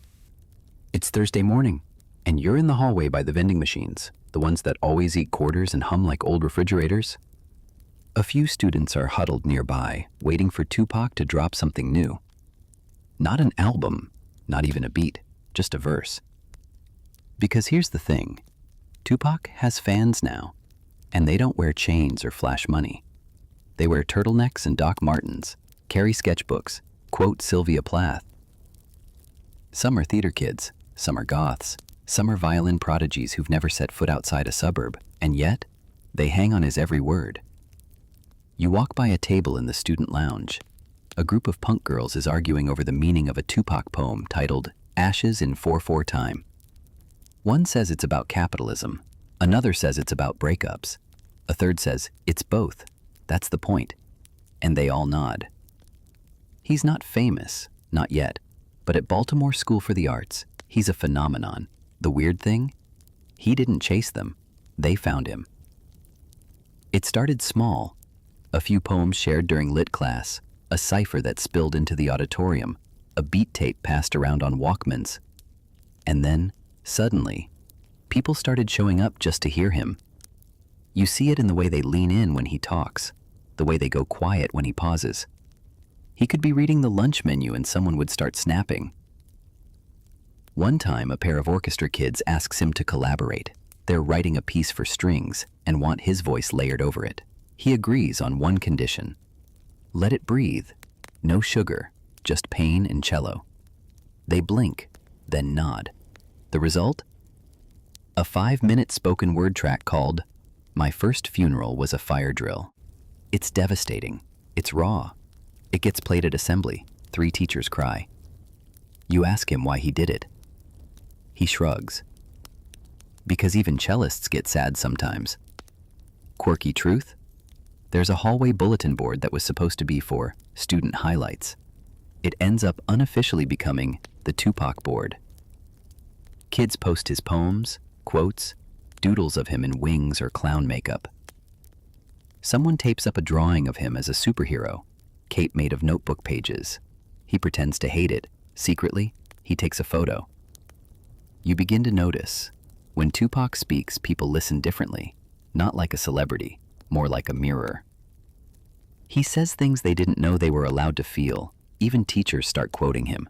It's Thursday morning, and you're in the hallway by the vending machines, the ones that always eat quarters and hum like old refrigerators. A few students are huddled nearby, waiting for Tupac to drop something new. Not an album, not even a beat, just a verse. Because here's the thing, Tupac has fans now, and they don't wear chains or flash money. They wear turtlenecks and Doc Martens, carry sketchbooks, quote Sylvia Plath. Some are theater kids, some are goths, some are violin prodigies who've never set foot outside a suburb, and yet, they hang on his every word. You walk by a table in the student lounge. A group of punk girls is arguing over the meaning of a Tupac poem titled Ashes in 4/4 Time. One says it's about capitalism, another says it's about breakups, a third says it's both, that's the point, and they all nod. He's not famous, not yet, but at Baltimore School for the Arts, he's a phenomenon. The weird thing? He didn't chase them, they found him. It started small, a few poems shared during lit class, a cipher that spilled into the auditorium, a beat tape passed around on Walkmans. And then, suddenly, people started showing up just to hear him. You see it in the way they lean in when he talks, the way they go quiet when he pauses. He could be reading the lunch menu and someone would start snapping. One time, a pair of orchestra kids asks him to collaborate. They're writing a piece for strings and want his voice layered over it. He agrees on one condition. Let it breathe. No sugar, just pain and cello. They blink, then nod. The result? A 5-minute spoken word track called "My First Funeral Was a Fire Drill." It's devastating. It's raw. It gets played at assembly. 3 teachers cry. You ask him why he did it. He shrugs. Because even cellists get sad sometimes. Quirky truth? There's a hallway bulletin board that was supposed to be for student highlights. It ends up unofficially becoming the Tupac board. Kids post his poems, quotes, doodles of him in wings or clown makeup. Someone tapes up a drawing of him as a superhero, cape made of notebook pages. He pretends to hate it. Secretly, he takes a photo. You begin to notice, when Tupac speaks, people listen differently, not like a celebrity, more like a mirror. He says things they didn't know they were allowed to feel. Even teachers start quoting him.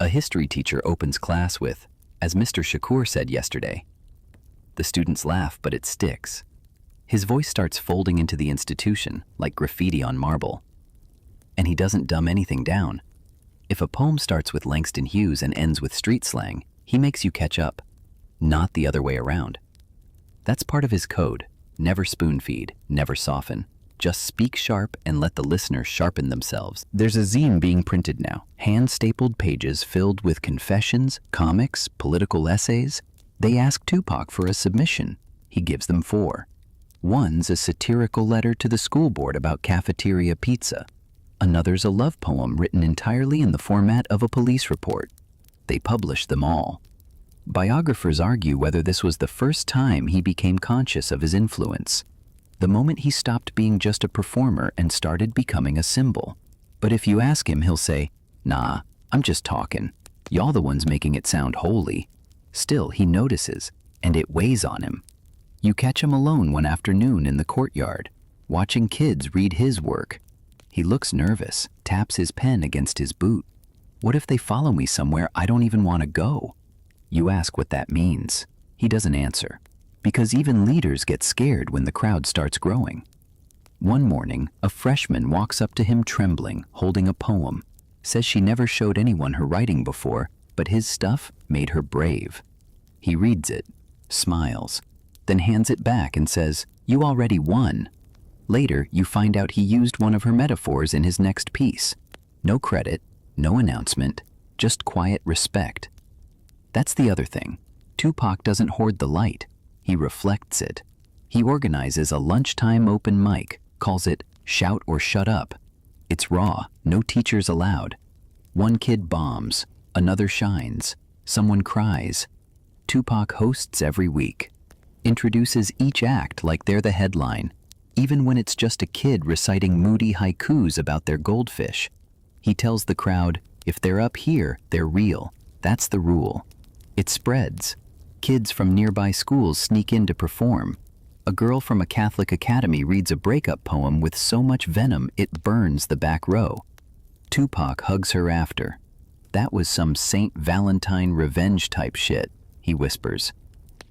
A history teacher opens class with, "As Mr. Shakur said yesterday." The students laugh, but it sticks. His voice starts folding into the institution, like graffiti on marble. And he doesn't dumb anything down. If a poem starts with Langston Hughes and ends with street slang, he makes you catch up, not the other way around. That's part of his code. Never spoon-feed, never soften. Just speak sharp and let the listener sharpen themselves. There's a zine being printed now. Hand-stapled pages filled with confessions, comics, political essays. They ask Tupac for a submission. He gives them 4. One's a satirical letter to the school board about cafeteria pizza. Another's a love poem written entirely in the format of a police report. They publish them all. Biographers argue whether this was the first time he became conscious of his influence. The moment he stopped being just a performer and started becoming a symbol. But if you ask him, he'll say, "Nah, I'm just talking. Y'all the ones making it sound holy." Still, he notices, and it weighs on him. You catch him alone one afternoon in the courtyard, watching kids read his work. He looks nervous, taps his pen against his boot. What if they follow me somewhere I don't even want to go? You ask what that means. He doesn't answer, because even leaders get scared when the crowd starts growing. One morning, a freshman walks up to him trembling, holding a poem. Says she never showed anyone her writing before, but his stuff made her brave. He reads it, smiles, then hands it back and says, "You already won." Later, you find out he used one of her metaphors in his next piece. No credit, no announcement, just quiet respect. That's the other thing. Tupac doesn't hoard the light. He reflects it. He organizes a lunchtime open mic, calls it "Shout or Shut Up." It's raw, no teachers allowed. One kid bombs, another shines, someone cries. Tupac hosts every week, introduces each act like they're the headline, even when it's just a kid reciting moody haikus about their goldfish. He tells the crowd, if they're up here, they're real. That's the rule. It spreads. Kids from nearby schools sneak in to perform. A girl from a Catholic academy reads a breakup poem with so much venom it burns the back row. Tupac hugs her after. "That was some Saint Valentine revenge type shit," he whispers.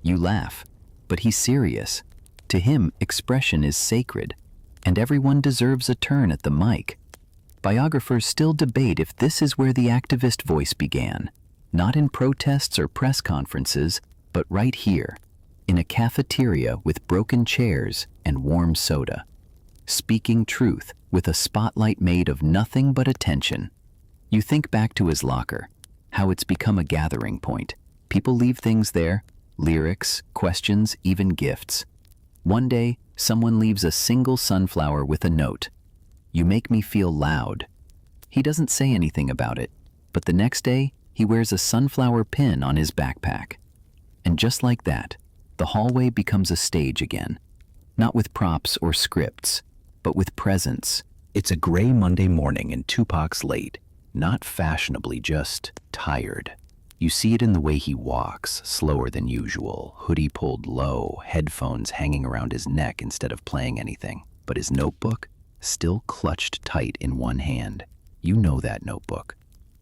You laugh, but he's serious. To him, expression is sacred, and everyone deserves a turn at the mic. Biographers still debate if this is where the activist voice began, not in protests or press conferences, but right here, in a cafeteria with broken chairs and warm soda, speaking truth with a spotlight made of nothing but attention. You think back to his locker, how it's become a gathering point. People leave things there, lyrics, questions, even gifts. One day, someone leaves a single sunflower with a note. "You make me feel loud." He doesn't say anything about it, but the next day, he wears a sunflower pin on his backpack. And just like that, the hallway becomes a stage again, not with props or scripts, but with presence. It's a gray Monday morning and Tupac's late, not fashionably, just tired. You see it in the way he walks, slower than usual, hoodie pulled low, headphones hanging around his neck instead of playing anything. but his notebook still clutched tight in one hand. You know that notebook.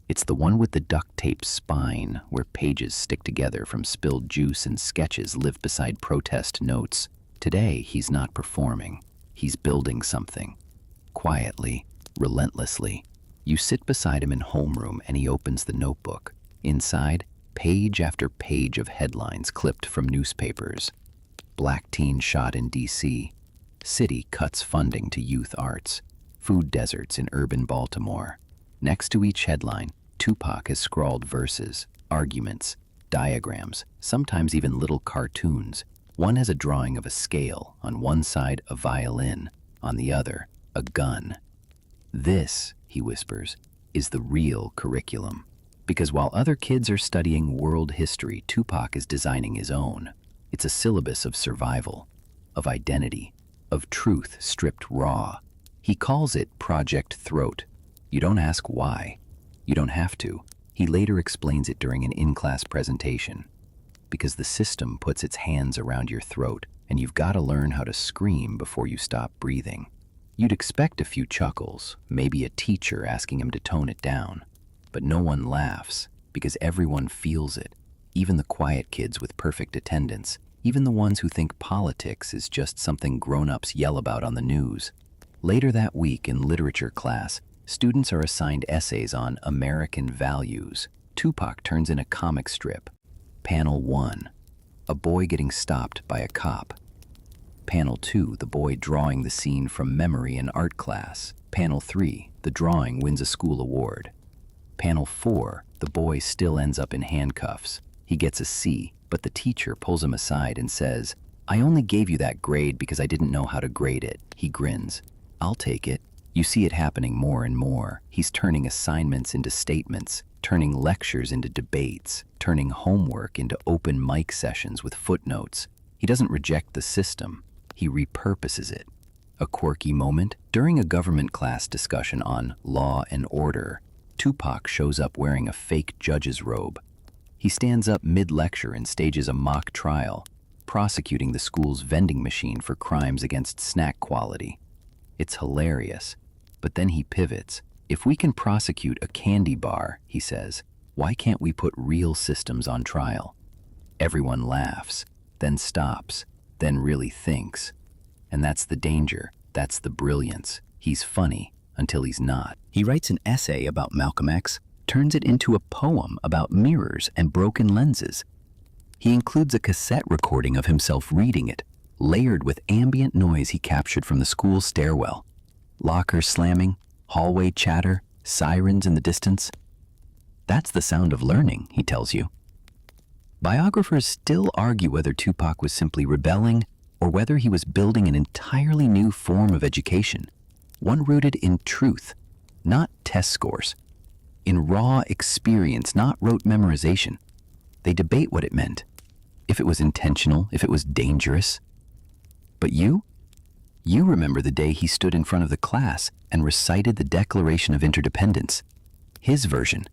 It's the one with the duct tape spine where pages stick together from spilled juice and sketches live beside protest notes. Today, he's not performing. He's building something. Quietly, relentlessly. You sit beside him in homeroom and he opens the notebook. Inside, page after page of headlines clipped from newspapers. Black teen shot in D.C. City cuts funding to youth arts. Food deserts in urban Baltimore. Next to each headline, Tupac has scrawled verses, arguments, diagrams, sometimes even little cartoons. One has a drawing of a scale, on one side a violin, on the other a gun. This, he whispers, is the real curriculum. Because while other kids are studying world history, Tupac is designing his own. It's a syllabus of survival, of identity, of truth stripped raw. He calls it Project Throat. You don't ask why. You don't have to. He later explains it during an in-class presentation. Because the system puts its hands around your throat, and you've got to learn how to scream before you stop breathing. You'd expect a few chuckles, maybe a teacher asking him to tone it down. But no one laughs, because everyone feels it. Even the quiet kids with perfect attendance, even the ones who think politics is just something grown-ups yell about on the news. Later that week in literature class, students are assigned essays on American values. Tupac turns in a comic strip. Panel 1, a boy getting stopped by a cop. Panel 2, the boy drawing the scene from memory in art class. Panel 3, the drawing wins a school award. Panel 4, the boy still ends up in handcuffs. He gets a C, but the teacher pulls him aside and says, "I only gave you that grade because I didn't know how to grade it." He grins. "I'll take it." You see it happening more and more. He's turning assignments into statements, turning lectures into debates, turning homework into open mic sessions with footnotes. He doesn't reject the system. He repurposes it. A quirky moment, during a government class discussion on law and order, Tupac shows up wearing a fake judge's robe. He stands up mid-lecture and stages a mock trial, prosecuting the school's vending machine for crimes against snack quality. It's hilarious, but then he pivots. If we can prosecute a candy bar, he says, why can't we put real systems on trial? Everyone laughs, then stops, then really thinks. And that's the danger, that's the brilliance. He's funny until he's not. He writes an essay about Malcolm X, turns it into a poem about mirrors and broken lenses. He includes a cassette recording of himself reading it, layered with ambient noise he captured from the school stairwell. Lockers slamming, hallway chatter, sirens in the distance. That's the sound of learning, he tells you. Biographers still argue whether Tupac was simply rebelling or whether he was building an entirely new form of education, one rooted in truth, not test scores, in raw experience, not rote memorization. They debate what it meant, if it was intentional, if it was dangerous. But you remember the day he stood in front of the class and recited the Declaration of Interdependence. His version.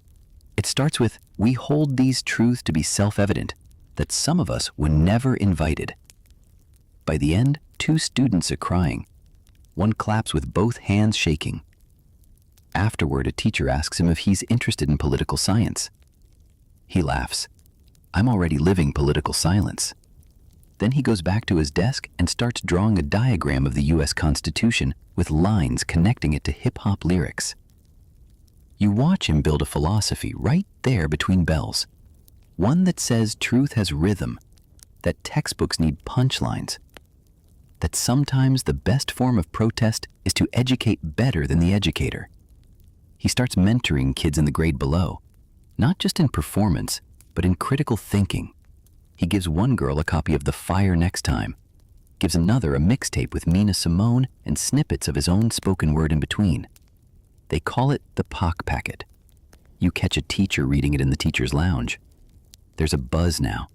It starts with, "We hold these truths to be self-evident, that some of us were never invited." By the end, 2 students are crying. One claps with both hands shaking. Afterward, a teacher asks him if he's interested in political science. He laughs. "I'm already living political silence." Then he goes back to his desk and starts drawing a diagram of the U.S. Constitution with lines connecting it to hip-hop lyrics. You watch him build a philosophy right there between bells. One that says truth has rhythm, that textbooks need punchlines, that sometimes the best form of protest is to educate better than the educator. He starts mentoring kids in the grade below, not just in performance, but in critical thinking. He gives one girl a copy of The Fire Next Time, gives another a mixtape with Nina Simone and snippets of his own spoken word in between. They call it the Pac Packet. You catch a teacher reading it in the teacher's lounge. There's a buzz now.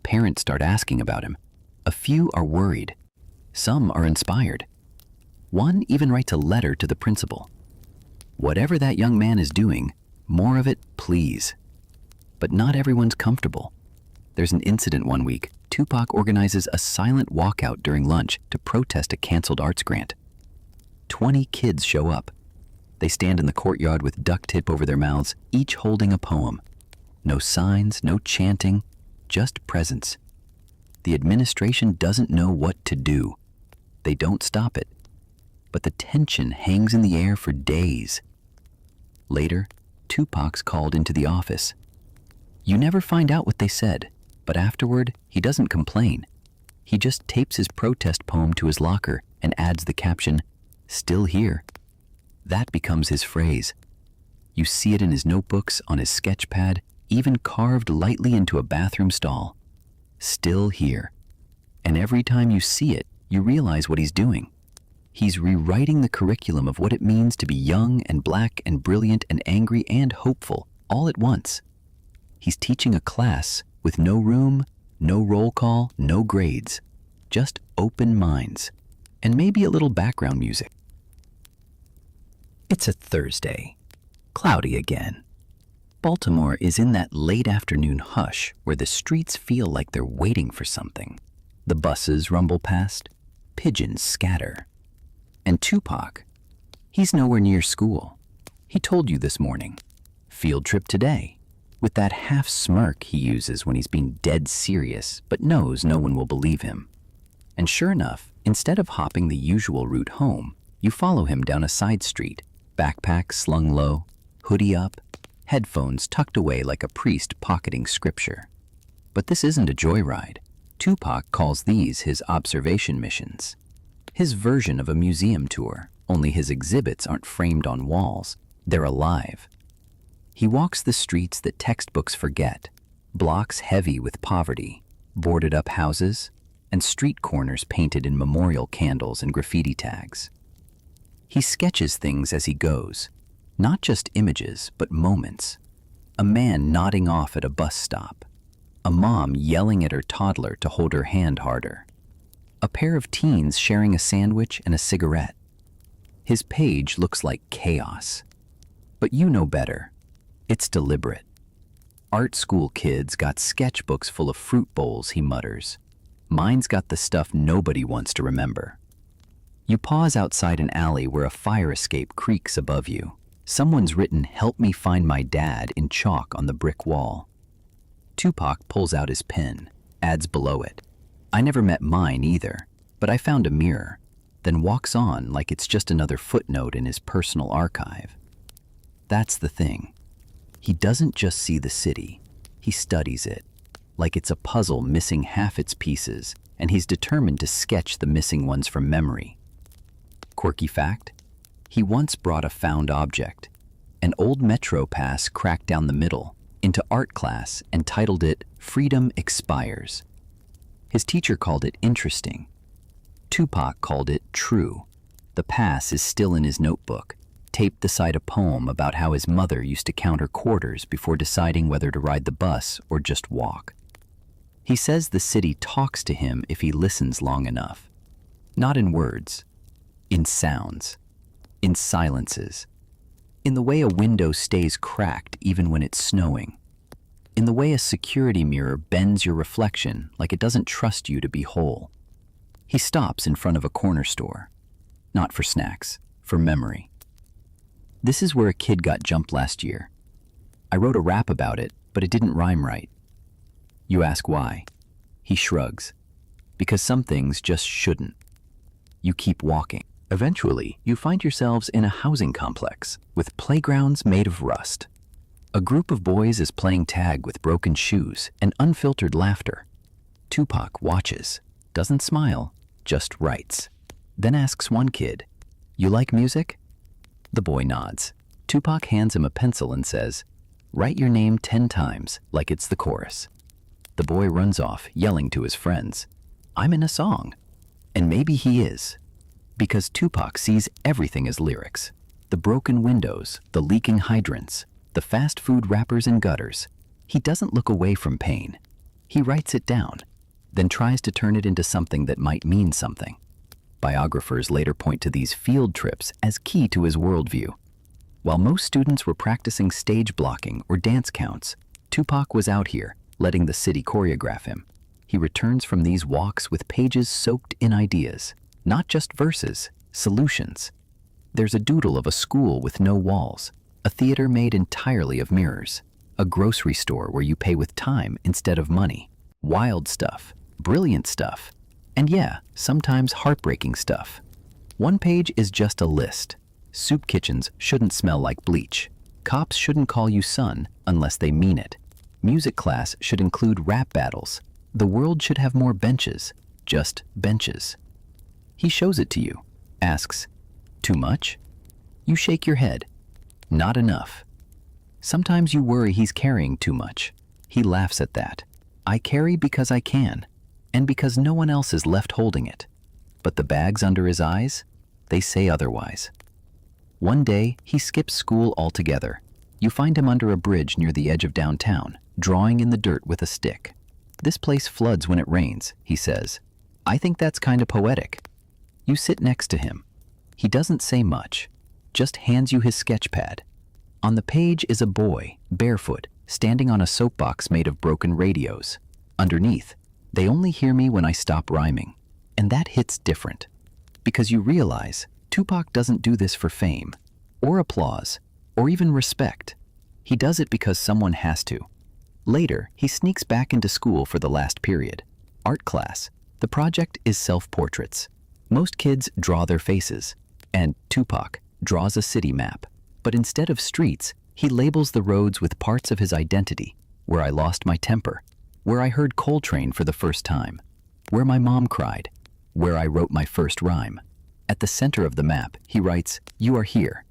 Parents start asking about him. A few are worried. Some are inspired. One even writes a letter to the principal. Whatever that young man is doing, more of it, please. But not everyone's comfortable. There's an incident one week. Tupac organizes a silent walkout during lunch to protest a canceled arts grant. 20 kids show up. They stand in the courtyard with duct tape over their mouths, each holding a poem. No signs, no chanting, just presence. The administration doesn't know what to do. They don't stop it. But the tension hangs in the air for days. Later, Tupac's called into the office. You never find out what they said, but afterward, he doesn't complain. He just tapes his protest poem to his locker and adds the caption, "Still here." That becomes his phrase. You see it in his notebooks, on his sketch pad, even carved lightly into a bathroom stall. Still here. And every time you see it, you realize what he's doing. He's rewriting the curriculum of what it means to be young and black and brilliant and angry and hopeful all at once. He's teaching a class with no room, no roll call, no grades, just open minds, and maybe a little background music. It's a Thursday, cloudy again. Baltimore is in that late afternoon hush where the streets feel like they're waiting for something. The buses rumble past, pigeons scatter. And Tupac, he's nowhere near school. He told you this morning, field trip today, with that half smirk he uses when he's being dead serious but knows no one will believe him. And sure enough, instead of hopping the usual route home, you follow him down a side street, backpack slung low, hoodie up, headphones tucked away like a priest pocketing scripture. But this isn't a joyride. Tupac calls these his observation missions. His version of a museum tour, only his exhibits aren't framed on walls, they're alive. He walks the streets that textbooks forget, blocks heavy with poverty, boarded up houses, and street corners painted in memorial candles and graffiti tags. He sketches things as he goes, not just images, but moments. A man nodding off at a bus stop, a mom yelling at her toddler to hold her hand harder, a pair of teens sharing a sandwich and a cigarette. His page looks like chaos. But you know better. It's deliberate. Art school kids got sketchbooks full of fruit bowls, he mutters. Mine's got the stuff nobody wants to remember. You pause outside an alley where a fire escape creaks above you. Someone's written, "Help me find my dad," in chalk on the brick wall. Tupac pulls out his pen, adds below it, "I never met mine either, but I found a mirror," then walks on like it's just another footnote in his personal archive. That's the thing. He doesn't just see the city, he studies it, like it's a puzzle missing half its pieces, and he's determined to sketch the missing ones from memory. Quirky fact? He once brought a found object, an old Metro pass cracked down the middle, into art class and titled it "Freedom Expires." His teacher called it interesting. Tupac called it true. The pass is still in his notebook, taped beside a poem about how his mother used to count her quarters before deciding whether to ride the bus or just walk. He says the city talks to him if he listens long enough. Not in words, in sounds, in silences, in the way a window stays cracked even when it's snowing, in the way a security mirror bends your reflection like it doesn't trust you to be whole. He stops in front of a corner store, not for snacks, for memory. This is where a kid got jumped last year. I wrote a rap about it, but it didn't rhyme right. You ask why. He shrugs. Because some things just shouldn't. You keep walking. Eventually, you find yourselves in a housing complex with playgrounds made of rust. A group of boys is playing tag with broken shoes and unfiltered laughter. Tupac watches, doesn't smile, just writes. Then asks one kid, "You like music?" The boy nods. Tupac hands him a pencil and says, "Write your name 10 times, like it's the chorus." The boy runs off, yelling to his friends, "I'm in a song." And maybe he is. Because Tupac sees everything as lyrics. The broken windows, the leaking hydrants, the fast food wrappers and gutters. He doesn't look away from pain. He writes it down, then tries to turn it into something that might mean something. Biographers later point to these field trips as key to his worldview. While most students were practicing stage blocking or dance counts, Tupac was out here, letting the city choreograph him. He returns from these walks with pages soaked in ideas, not just verses, solutions. There's a doodle of a school with no walls, a theater made entirely of mirrors, a grocery store where you pay with time instead of money. Wild stuff, brilliant stuff, and yeah, sometimes heartbreaking stuff. One page is just a list. Soup kitchens shouldn't smell like bleach. Cops shouldn't call you son unless they mean it. Music class should include rap battles. The world should have more benches, just benches. He shows it to you, asks, "Too much?" You shake your head. Not enough. Sometimes you worry he's carrying too much. He laughs at that. I carry because I can, and because no one else is left holding it. But the bags under his eyes, they say otherwise. One day, he skips school altogether. You find him under a bridge near the edge of downtown, drawing in the dirt with a stick. "This place floods when it rains," he says. "I think that's kind of poetic." You sit next to him. He doesn't say much, just hands you his sketch pad. On the page is a boy, barefoot, standing on a soapbox made of broken radios. Underneath, "They only hear me when I stop rhyming." And that hits different, because you realize Tupac doesn't do this for fame, or applause, or even respect. He does it because someone has to. Later, he sneaks back into school for the last period. Art class. The project is self-portraits. Most kids draw their faces, and Tupac draws a city map. But instead of streets, he labels the roads with parts of his identity, where I lost my temper, where I heard Coltrane for the first time, where my mom cried, where I wrote my first rhyme. At the center of the map, he writes, "You are here."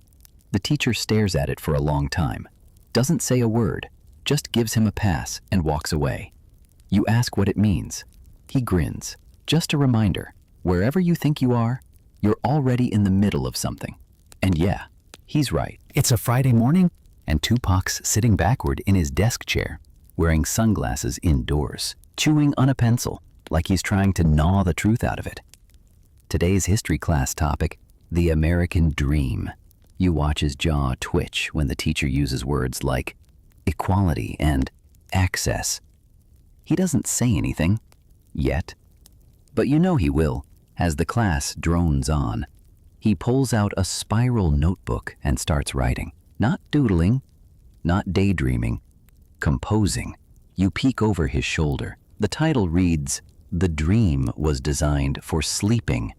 The teacher stares at it for a long time, doesn't say a word, just gives him a pass and walks away. You ask what it means. He grins. Just a reminder, wherever you think you are, you're already in the middle of something. And yeah, he's right. It's a Friday morning, and Tupac's sitting backward in his desk chair, wearing sunglasses indoors, chewing on a pencil, like he's trying to gnaw the truth out of it. Today's history class topic, the American dream. You watch his jaw twitch when the teacher uses words like equality and access. He doesn't say anything, yet. But you know he will, as the class drones on. He pulls out a spiral notebook and starts writing. Not doodling, not daydreaming, composing. You peek over his shoulder. The title reads, "The Dream Was Designed for Sleeping."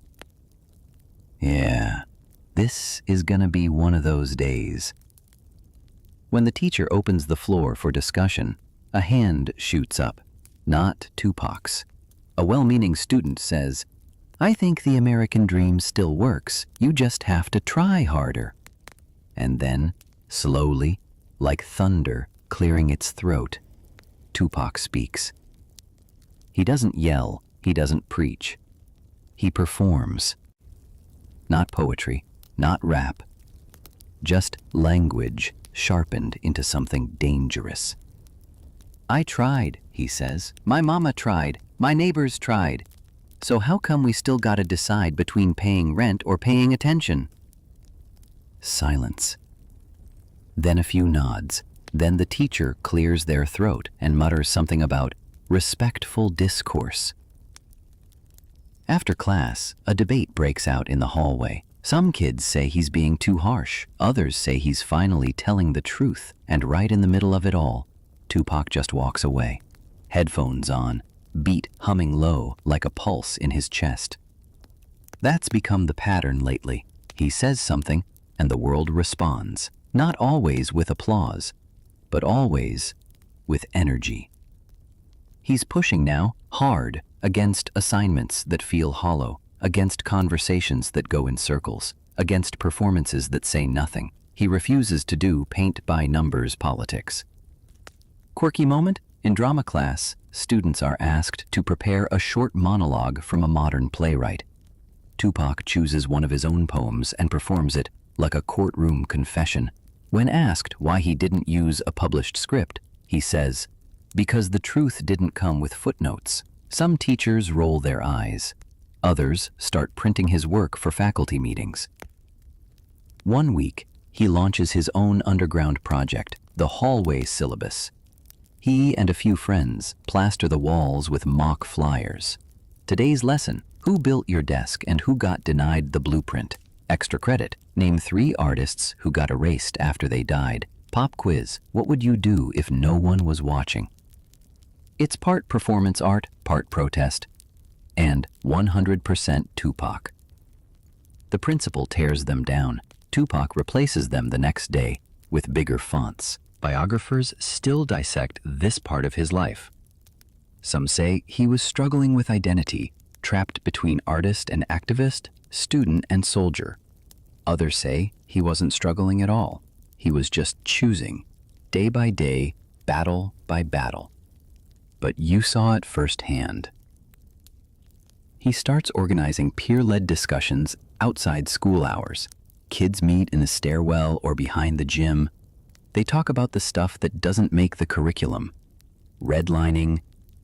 Yeah, this is gonna be one of those days. When the teacher opens the floor for discussion, a hand shoots up, not Tupac's. A well-meaning student says, "I think the American dream still works. You just have to try harder." And then, slowly, like thunder clearing its throat, Tupac speaks. He doesn't yell, he doesn't preach. He performs. Not poetry, not rap, just language sharpened into something dangerous. "I tried," he says. "My mama tried. My neighbors tried. So how come we still gotta decide between paying rent or paying attention?" Silence. Then a few nods. Then the teacher clears their throat and mutters something about respectful discourse. After class, a debate breaks out in the hallway. Some kids say he's being too harsh. Others say he's finally telling the truth. And right in the middle of it all, Tupac just walks away. Headphones on, beat humming low like a pulse in his chest. That's become the pattern lately. He says something, and the world responds. Not always with applause, but always with energy. He's pushing now, hard, against assignments that feel hollow, against conversations that go in circles, against performances that say nothing. He refuses to do paint-by-numbers politics. Quirky moment? In drama class, students are asked to prepare a short monologue from a modern playwright. Tupac chooses one of his own poems and performs it like a courtroom confession. When asked why he didn't use a published script, he says, "Because the truth didn't come with footnotes." Some teachers roll their eyes. Others start printing his work for faculty meetings. One week, he launches his own underground project, the hallway syllabus. He and a few friends plaster the walls with mock flyers. Today's lesson: who built your desk and who got denied the blueprint? Extra credit: Name 3 artists who got erased after they died. Pop quiz. What would you do if no one was watching? It's part performance art, part protest, and 100% Tupac. The principal tears them down. Tupac replaces them the next day with bigger fonts. Biographers still dissect this part of his life. Some say he was struggling with identity, trapped between artist and activist, student and soldier. Others say he wasn't struggling at all. He was just choosing, day by day, battle by battle. But you saw it firsthand. He starts organizing peer-led discussions outside school hours. Kids meet in the stairwell or behind the gym. They talk about the stuff that doesn't make the curriculum. Redlining,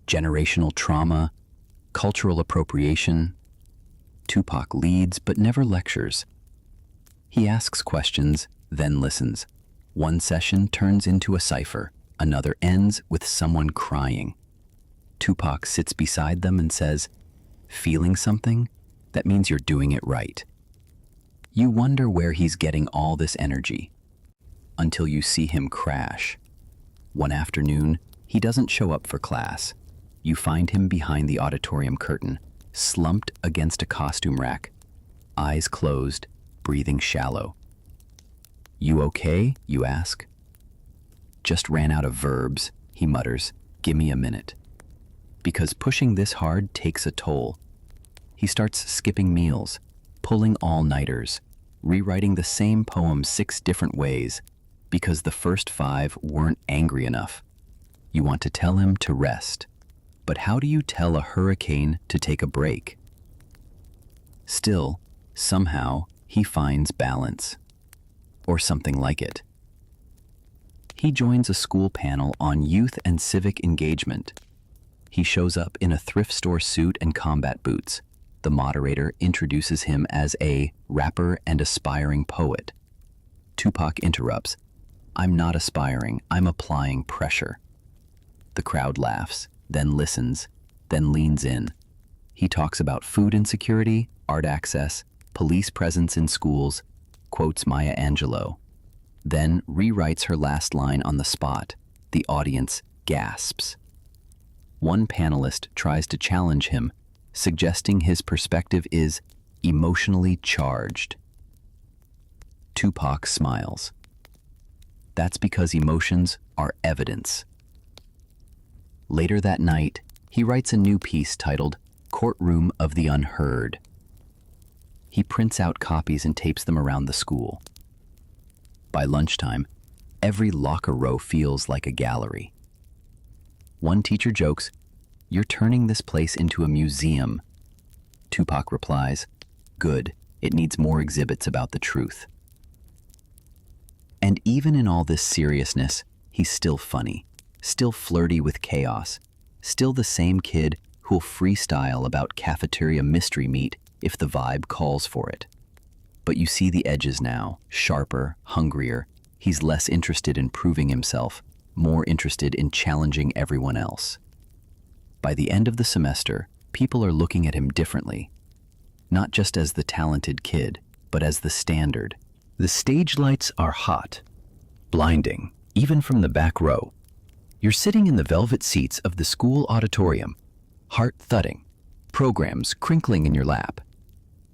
generational trauma, cultural appropriation. Tupac leads but never lectures. He asks questions, then listens. One session turns into a cipher. Another ends with someone crying. Tupac sits beside them and says, "Feeling something? That means you're doing it right." You wonder where he's getting all this energy, until you see him crash. One afternoon, he doesn't show up for class. You find him behind the auditorium curtain, slumped against a costume rack, eyes closed, breathing shallow. "You okay?" you ask. "Just ran out of verbs," he mutters. "Give me a minute." Because pushing this hard takes a toll. He starts skipping meals, pulling all-nighters, rewriting the same poem 6 different ways because the first 5 weren't angry enough. You want to tell him to rest, but how do you tell a hurricane to take a break? Still, somehow, he finds balance, or something like it. He joins a school panel on youth and civic engagement. He shows up in a thrift store suit and combat boots. The moderator introduces him as a rapper and aspiring poet. Tupac interrupts, "I'm not aspiring, I'm applying pressure." The crowd laughs, then listens, then leans in. He talks about food insecurity, art access, police presence in schools, quotes Maya Angelou, then rewrites her last line on the spot. The audience gasps. One panelist tries to challenge him, suggesting his perspective is emotionally charged. Tupac smiles. That's because emotions are evidence. Later that night, he writes a new piece titled Courtroom of the Unheard. He prints out copies and tapes them around the school. By lunchtime, every locker row feels like a gallery. One teacher jokes, "You're turning this place into a museum." Tupac replies, "Good, it needs more exhibits about the truth." And even in all this seriousness, he's still funny, still flirty with chaos, still the same kid who'll freestyle about cafeteria mystery meat if the vibe calls for it. But you see the edges now, sharper, hungrier. He's less interested in proving himself, more interested in challenging everyone else. By the end of the semester, people are looking at him differently, not just as the talented kid, but as the standard. The stage lights are hot, blinding, even from the back row. You're sitting in the velvet seats of the school auditorium, heart thudding, programs crinkling in your lap.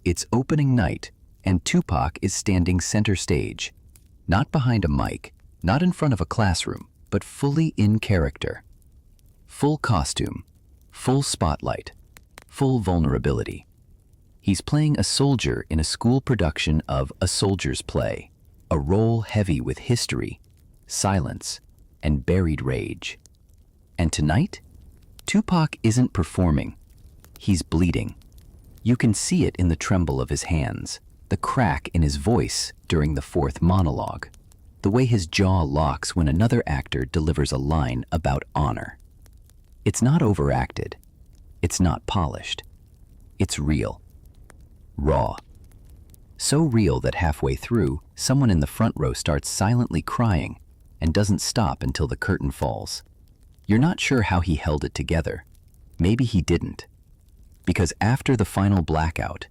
It's opening night, and Tupac is standing center stage, not behind a mic, not in front of a classroom, but fully in character. Full costume, full spotlight, full vulnerability. He's playing a soldier in a school production of A Soldier's Play, a role heavy with history, silence, and buried rage. And tonight, Tupac isn't performing. He's bleeding. You can see it in the tremble of his hands, the crack in his voice during the 4th monologue, the way his jaw locks when another actor delivers a line about honor. It's not overacted. It's not polished. It's real. Raw. So real that halfway through, someone in the front row starts silently crying and doesn't stop until the curtain falls. You're not sure how he held it together. Maybe he didn't. Because after the final blackout,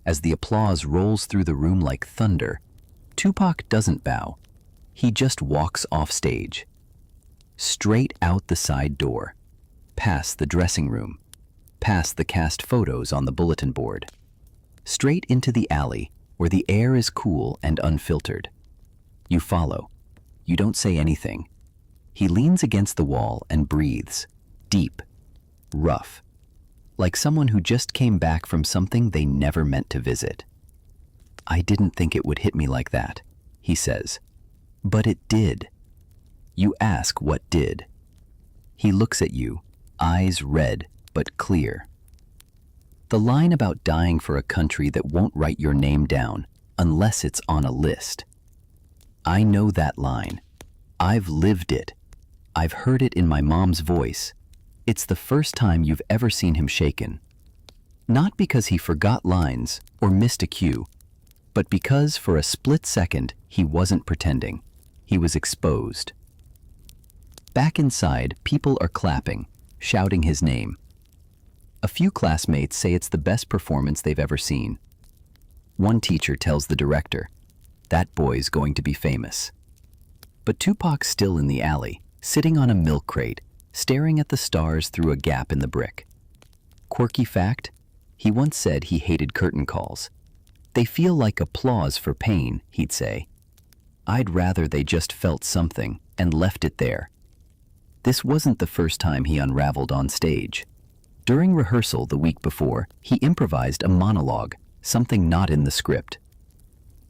as the applause rolls through the room like thunder, Tupac doesn't bow. He just walks off stage. Straight out the side door, past the dressing room, past the cast photos on the bulletin board, straight into the alley where the air is cool and unfiltered. You follow. You don't say anything. He leans against the wall and breathes, deep, rough, like someone who just came back from something they never meant to visit. "I didn't think it would hit me like that," he says. "But it did." You ask what did. He looks at you, eyes red but clear. The line about dying for a country that won't write your name down unless it's on a list. I know that line. I've lived it. I've heard it in my mom's voice. It's the first time you've ever seen him shaken. Not because he forgot lines or missed a cue, but because for a split second he wasn't pretending. He was exposed. Back inside, people are clapping, shouting his name. A few classmates say it's the best performance they've ever seen. One teacher tells the director, "That boy's going to be famous." But Tupac's still in the alley, sitting on a milk crate, staring at the stars through a gap in the brick. Quirky fact, he once said he hated curtain calls. "They feel like applause for pain," he'd say. "I'd rather they just felt something and left it there." This wasn't the first time he unraveled on stage. During rehearsal the week before, he improvised a monologue, something not in the script.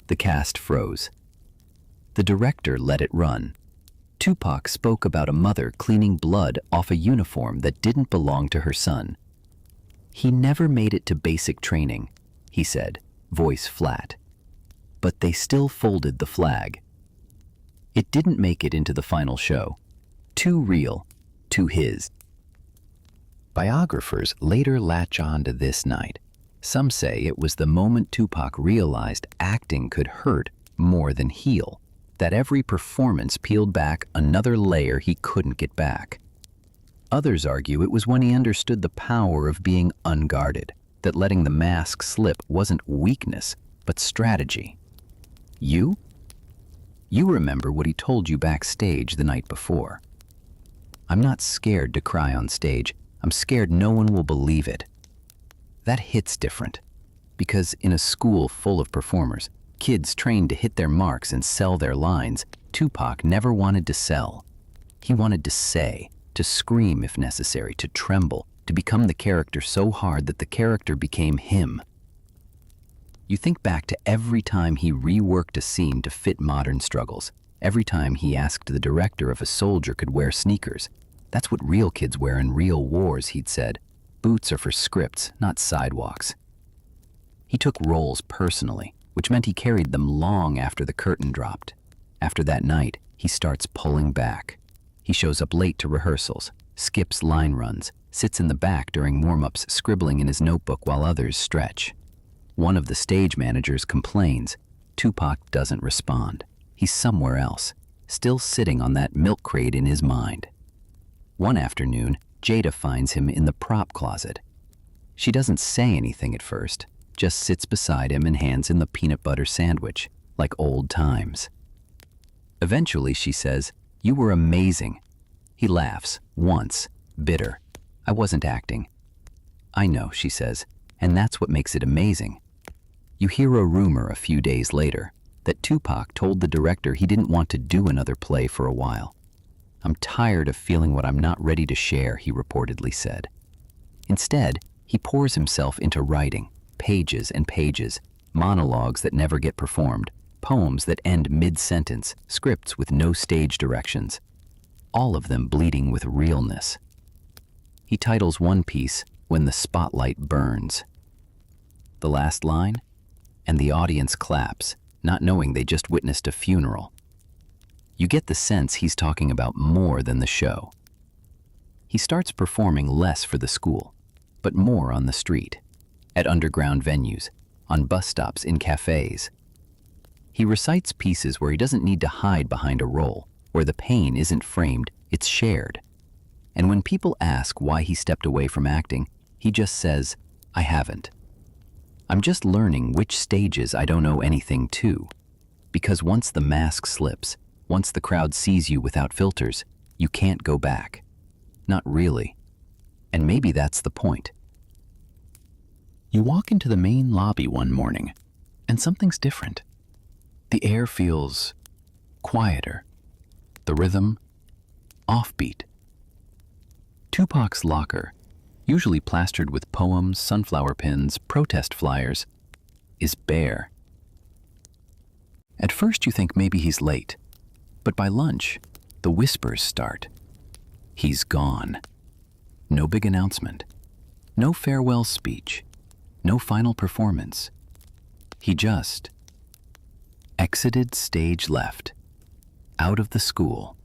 The cast froze. The director let it run. Tupac spoke about a mother cleaning blood off a uniform that didn't belong to her son. "He never made it to basic training," he said, voice flat. But they still folded the flag. It didn't make it into the final show. Too real, too his. Biographers later latch on to this night. Some say it was the moment Tupac realized acting could hurt more than heal, that every performance peeled back another layer he couldn't get back. Others argue it was when he understood the power of being unguarded, that letting the mask slip wasn't weakness, but strategy. You remember what he told you backstage the night before. "I'm not scared to cry on stage. I'm scared no one will believe it." That hits different, because in a school full of performers, kids trained to hit their marks and sell their lines, Tupac never wanted to sell. He wanted to say, to scream if necessary, to tremble, to become the character so hard that the character became him. You think back to every time he reworked a scene to fit modern struggles, every time he asked the director if a soldier could wear sneakers. "That's what real kids wear in real wars," he'd said. "Boots are for scripts, not sidewalks." He took roles personally, which meant he carried them long after the curtain dropped. After that night, he starts pulling back. He shows up late to rehearsals, skips line runs, sits in the back during warm-ups, scribbling in his notebook while others stretch. One of the stage managers complains. Tupac doesn't respond. He's somewhere else, still sitting on that milk crate in his mind. One afternoon, Jada finds him in the prop closet. She doesn't say anything at first, just sits beside him and hands him the peanut butter sandwich, like old times. Eventually, she says, "You were amazing." He laughs, once, bitter. "I wasn't acting." "I know," she says, "and that's what makes it amazing." You hear a rumor a few days later that Tupac told the director he didn't want to do another play for a while. "I'm tired of feeling what I'm not ready to share," he reportedly said. Instead, he pours himself into writing, pages and pages, monologues that never get performed, poems that end mid-sentence, scripts with no stage directions, all of them bleeding with realness. He titles one piece, "When the Spotlight Burns." The last line? And the audience claps, not knowing they just witnessed a funeral. You get the sense he's talking about more than the show. He starts performing less for the school, but more on the street, at underground venues, on bus stops, in cafes. He recites pieces where he doesn't need to hide behind a role, where the pain isn't framed, it's shared. And when people ask why he stepped away from acting, he just says, "I haven't. I'm just learning which stages I don't owe anything to." Because once the mask slips, once the crowd sees you without filters, you can't go back. Not really. And maybe that's the point. You walk into the main lobby one morning, and something's different. The air feels quieter. The rhythm, offbeat. Tupac's locker, usually plastered with poems, sunflower pins, protest flyers, is bare. At first you think maybe he's late, but by lunch, the whispers start. He's gone. No big announcement. No farewell speech. No final performance. He just exited stage left, out of the school,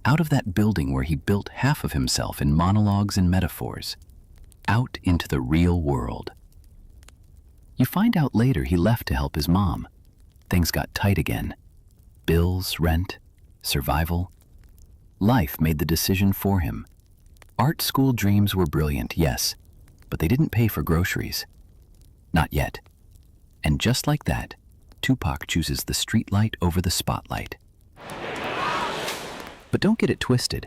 out of that building where he built half of himself in monologues and metaphors, out into the real world. You find out later he left to help his mom. Things got tight again. Bills, rent, survival. Life made the decision for him. Art school dreams were brilliant, yes, but they didn't pay for groceries. Not yet. And just like that, Tupac chooses the streetlight over the spotlight. But don't get it twisted.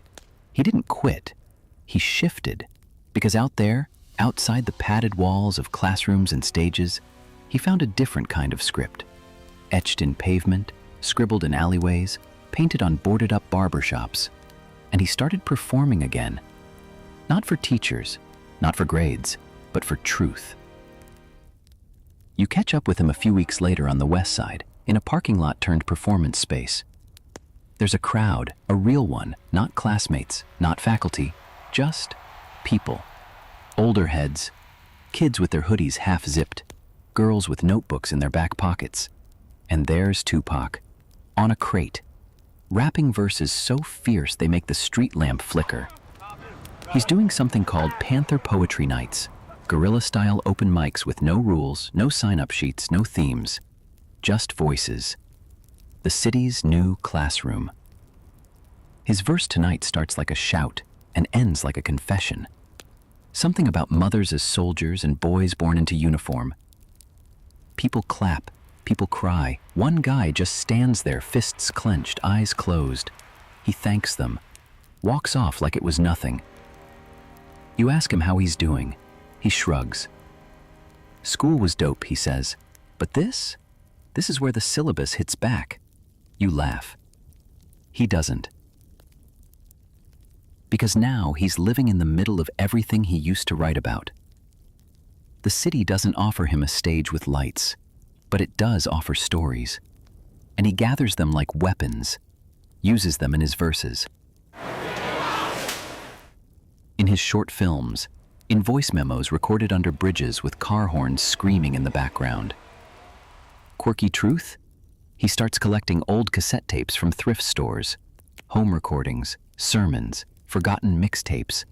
He didn't quit. He shifted. Because out there, outside the padded walls of classrooms and stages, he found a different kind of script. Etched in pavement, scribbled in alleyways, painted on boarded-up barbershops. And he started performing again. Not for teachers, not for grades, but for truth. You catch up with him a few weeks later on the west side, in a parking lot turned performance space. There's a crowd, a real one, not classmates, not faculty, just people. Older heads, kids with their hoodies half zipped, girls with notebooks in their back pockets. And there's Tupac, on a crate, rapping verses so fierce they make the street lamp flicker. He's doing something called Panther Poetry Nights, guerrilla-style open mics with no rules, no sign-up sheets, no themes, just voices. The city's new classroom. His verse tonight starts like a shout and ends like a confession. Something about mothers as soldiers and boys born into uniform. People clap, people cry. One guy just stands there, fists clenched, eyes closed. He thanks them, walks off like it was nothing. You ask him how he's doing. He shrugs. School was dope, he says, but this is where the syllabus hits back. You laugh. He doesn't. Because now he's living in the middle of everything he used to write about. The city doesn't offer him a stage with lights, but it does offer stories. And he gathers them like weapons, uses them in his verses. In his short films, in voice memos recorded under bridges with car horns screaming in the background. Quirky truth? He starts collecting old cassette tapes from thrift stores, home recordings, sermons, forgotten mixtapes.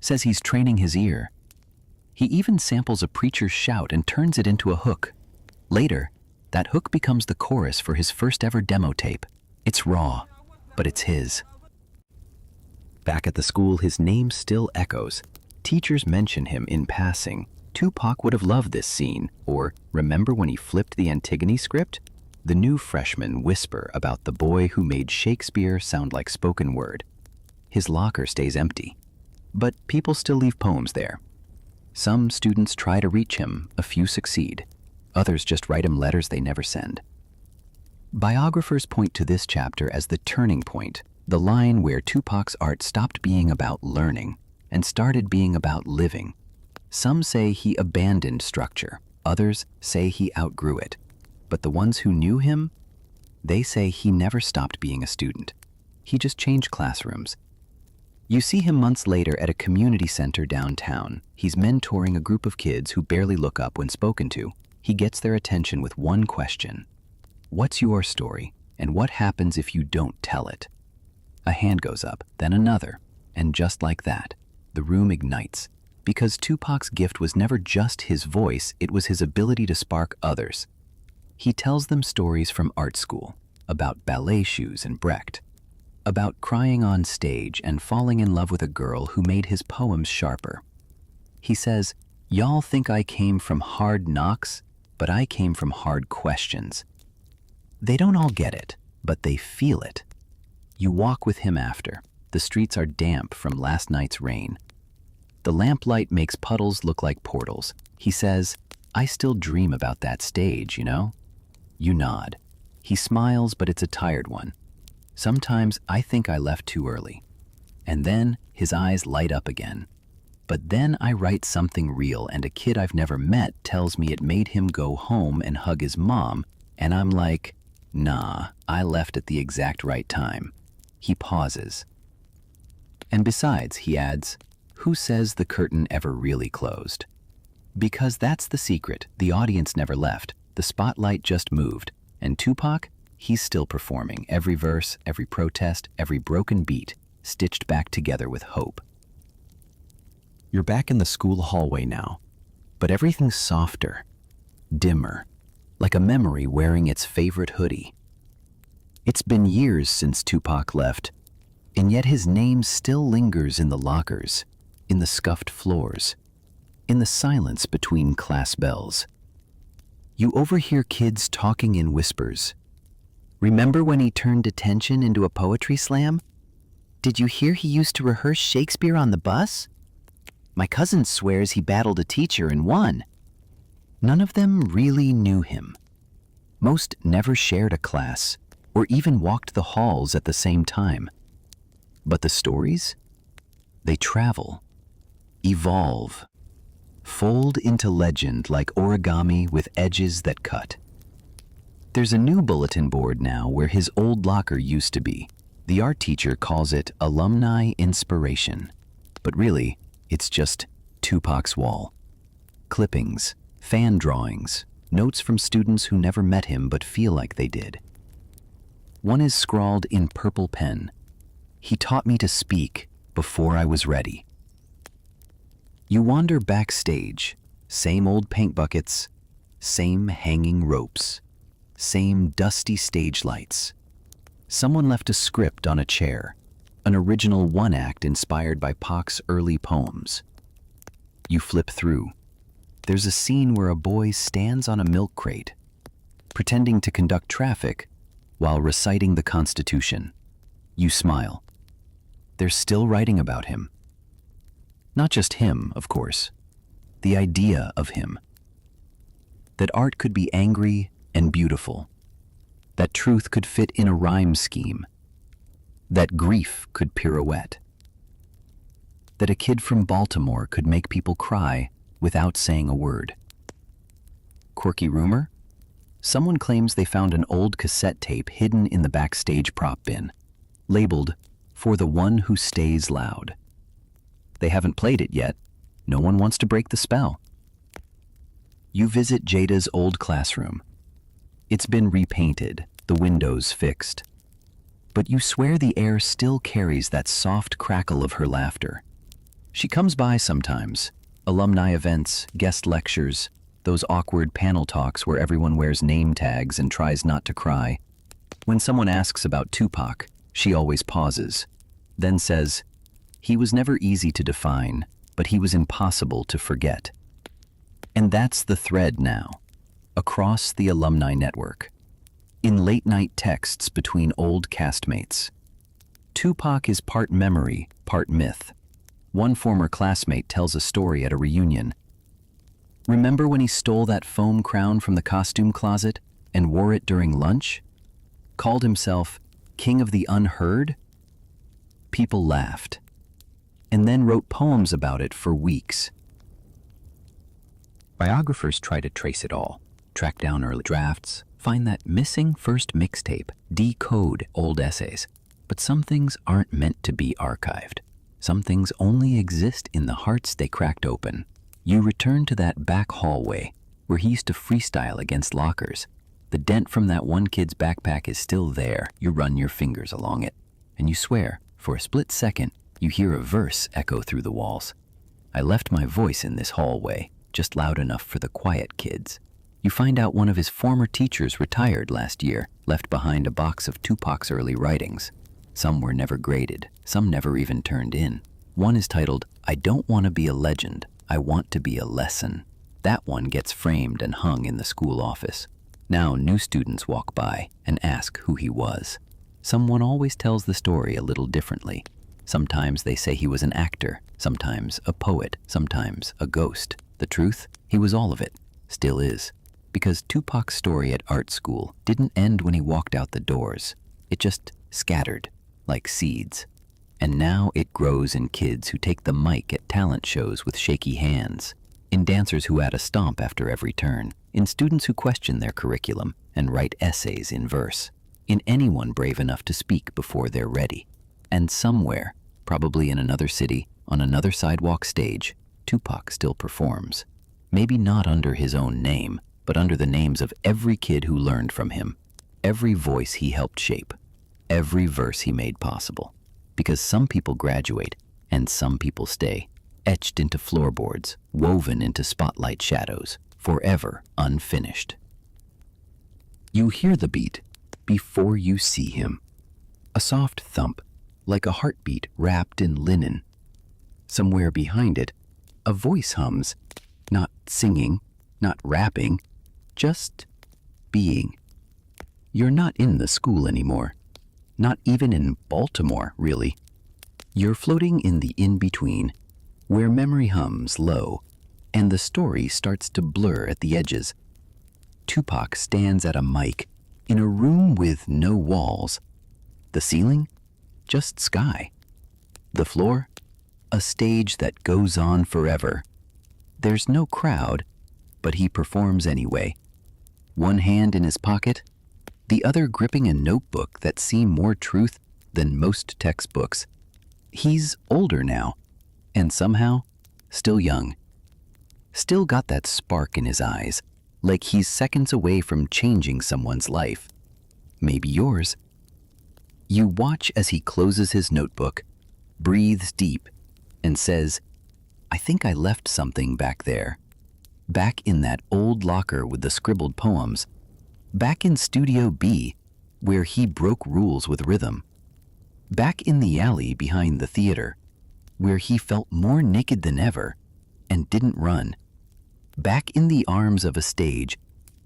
Says he's training his ear. He even samples a preacher's shout and turns it into a hook. Later, that hook becomes the chorus for his first ever demo tape. It's raw, but it's his. Back at the school, his name still echoes. Teachers mention him in passing. Tupac would have loved this scene, or remember when he flipped the Antigone script? The new freshmen whisper about the boy who made Shakespeare sound like spoken word. His locker stays empty, but people still leave poems there. Some students try to reach him, a few succeed. Others just write him letters they never send. Biographers point to this chapter as the turning point, the line where Tupac's art stopped being about learning and started being about living. Some say he abandoned structure, others say he outgrew it. But the ones who knew him, they say he never stopped being a student. He just changed classrooms. You see him months later at a community center downtown. He's mentoring a group of kids who barely look up when spoken to. He gets their attention with one question. What's your story, and what happens if you don't tell it? A hand goes up, then another, and just like that, the room ignites. Because Tupac's gift was never just his voice, it was his ability to spark others. He tells them stories from art school, about ballet shoes and Brecht, about crying on stage and falling in love with a girl who made his poems sharper. He says, "Y'all think I came from hard knocks, but I came from hard questions." They don't all get it, but they feel it. You walk with him after. The streets are damp from last night's rain. The lamplight makes puddles look like portals. He says, "I still dream about that stage, you know?" You nod. He smiles, but it's a tired one. "Sometimes I think I left too early." And then his eyes light up again. "But then I write something real, and a kid I've never met tells me it made him go home and hug his mom, and I'm like, nah, I left at the exact right time." He pauses. "And besides," he adds, "who says the curtain ever really closed?" Because that's the secret. The audience never left. The spotlight just moved. And Tupac, he's still performing. Every verse, every protest, every broken beat, stitched back together with hope. You're back in the school hallway now, but everything's softer, dimmer, like a memory wearing its favorite hoodie. It's been years since Tupac left, and yet his name still lingers in the lockers, in the scuffed floors, in the silence between class bells. You overhear kids talking in whispers. "Remember when he turned attention into a poetry slam? Did you hear he used to rehearse Shakespeare on the bus? My cousin swears he battled a teacher and won." None of them really knew him. Most never shared a class or even walked the halls at the same time. But the stories? They travel, evolve, fold into legend like origami with edges that cut. There's a new bulletin board now where his old locker used to be. The art teacher calls it Alumni Inspiration, but really, it's just Tupac's wall. Clippings, fan drawings, notes from students who never met him but feel like they did. One is scrawled in purple pen. "He taught me to speak before I was ready." You wander backstage, same old paint buckets, same hanging ropes, same dusty stage lights. Someone left a script on a chair, an original one-act inspired by Pac's early poems. You flip through. There's a scene where a boy stands on a milk crate, pretending to conduct traffic while reciting the Constitution. You smile. They're still writing about him. Not just him, of course. The idea of him. That art could be angry and beautiful. That truth could fit in a rhyme scheme. That grief could pirouette. That a kid from Baltimore could make people cry without saying a word. Quirky rumor? Someone claims they found an old cassette tape hidden in the backstage prop bin, labeled, "For the One Who Stays Loud." They haven't played it yet. No one wants to break the spell. You visit Jada's old classroom. It's been repainted, the windows fixed. But you swear the air still carries that soft crackle of her laughter. She comes by sometimes. Alumni events, guest lectures, those awkward panel talks where everyone wears name tags and tries not to cry. When someone asks about Tupac, she always pauses, then says, "He was never easy to define, but he was impossible to forget." And that's the thread now, across the alumni network, in late-night texts between old castmates. Tupac is part memory, part myth. One former classmate tells a story at a reunion. "Remember when he stole that foam crown from the costume closet and wore it during lunch? Called himself King of the Unheard?" People laughed, and then wrote poems about it for weeks. Biographers try to trace it all, track down early drafts, find that missing first mixtape, decode old essays. But some things aren't meant to be archived. Some things only exist in the hearts they cracked open. You return to that back hallway where he used to freestyle against lockers. The dent from that one kid's backpack is still there. You run your fingers along it, and you swear, for a split second, you hear a verse echo through the walls. "I left my voice in this hallway, just loud enough for the quiet kids." You find out one of his former teachers retired last year, left behind a box of Tupac's early writings. Some were never graded, some never even turned in. One is titled, "I Don't Want to Be a Legend, I Want to Be a Lesson." That one gets framed and hung in the school office. Now new students walk by and ask who he was. Someone always tells the story a little differently. Sometimes they say he was an actor, sometimes a poet, sometimes a ghost. The truth? He was all of it. Still is. Because Tupac's story at art school didn't end when he walked out the doors. It just scattered, like seeds. And now it grows in kids who take the mic at talent shows with shaky hands, in dancers who add a stomp after every turn, in students who question their curriculum and write essays in verse, in anyone brave enough to speak before they're ready. And somewhere, probably in another city, on another sidewalk stage, Tupac still performs. Maybe not under his own name, but under the names of every kid who learned from him, every voice he helped shape, every verse he made possible. Because some people graduate and some people stay, etched into floorboards, woven into spotlight shadows, forever unfinished. You hear the beat before you see him. A soft thump, like a heartbeat wrapped in linen. Somewhere behind it, a voice hums, not singing, not rapping, just being. You're not in the school anymore. Not even in Baltimore, really. You're floating in the in-between, where memory hums low, and the story starts to blur at the edges. Tupac stands at a mic, in a room with no walls. The ceiling? Just sky. The floor? A stage that goes on forever. There's no crowd, but he performs anyway. One hand in his pocket, the other gripping a notebook that seemed more truth than most textbooks. He's older now, and somehow still young. Still got that spark in his eyes, like he's seconds away from changing someone's life. Maybe yours. You watch as he closes his notebook, breathes deep, and says, "I think I left something back there. Back in that old locker with the scribbled poems. Back in Studio B, where he broke rules with rhythm. Back in the alley behind the theater, where he felt more naked than ever and didn't run. Back in the arms of a stage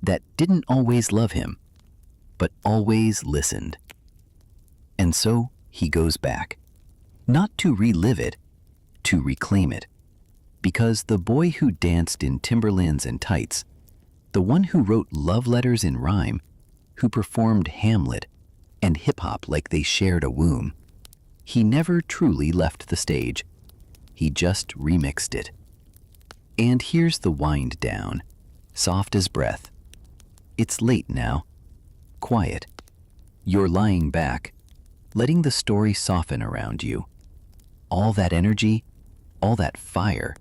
that didn't always love him, but always listened." And so he goes back, not to relive it, to reclaim it. Because the boy who danced in Timberlands and tights, the one who wrote love letters in rhyme, who performed Hamlet and hip-hop like they shared a womb, he never truly left the stage. He just remixed it. And here's the wind down, soft as breath. It's late now, quiet. You're lying back, letting the story soften around you. All that energy, all that fire,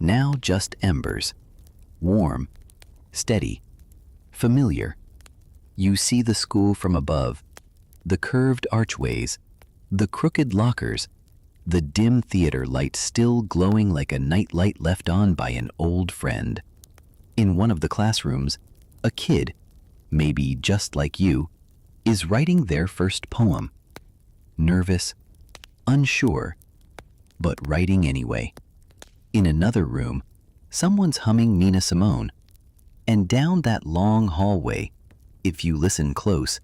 now just embers, warm, steady, familiar. You see the school from above, the curved archways, the crooked lockers, the dim theater light still glowing like a nightlight left on by an old friend. In one of the classrooms, a kid, maybe just like you, is writing their first poem. Nervous, unsure, but writing anyway. In another room, someone's humming Nina Simone. And down that long hallway, if you listen close,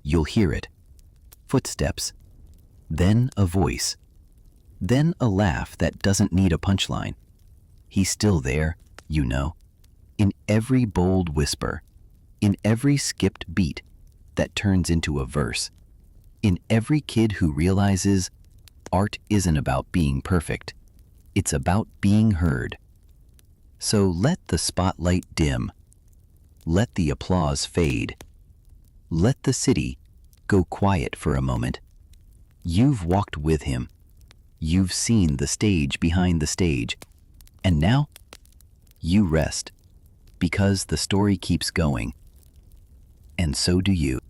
you'll hear it. Footsteps, then a voice, then a laugh that doesn't need a punchline. He's still there, you know, in every bold whisper, in every skipped beat that turns into a verse, in every kid who realizes art isn't about being perfect. It's about being heard. So let the spotlight dim. Let the applause fade. Let the city go quiet for a moment. You've walked with him. You've seen the stage behind the stage. And now, you rest, because the story keeps going. And so do you.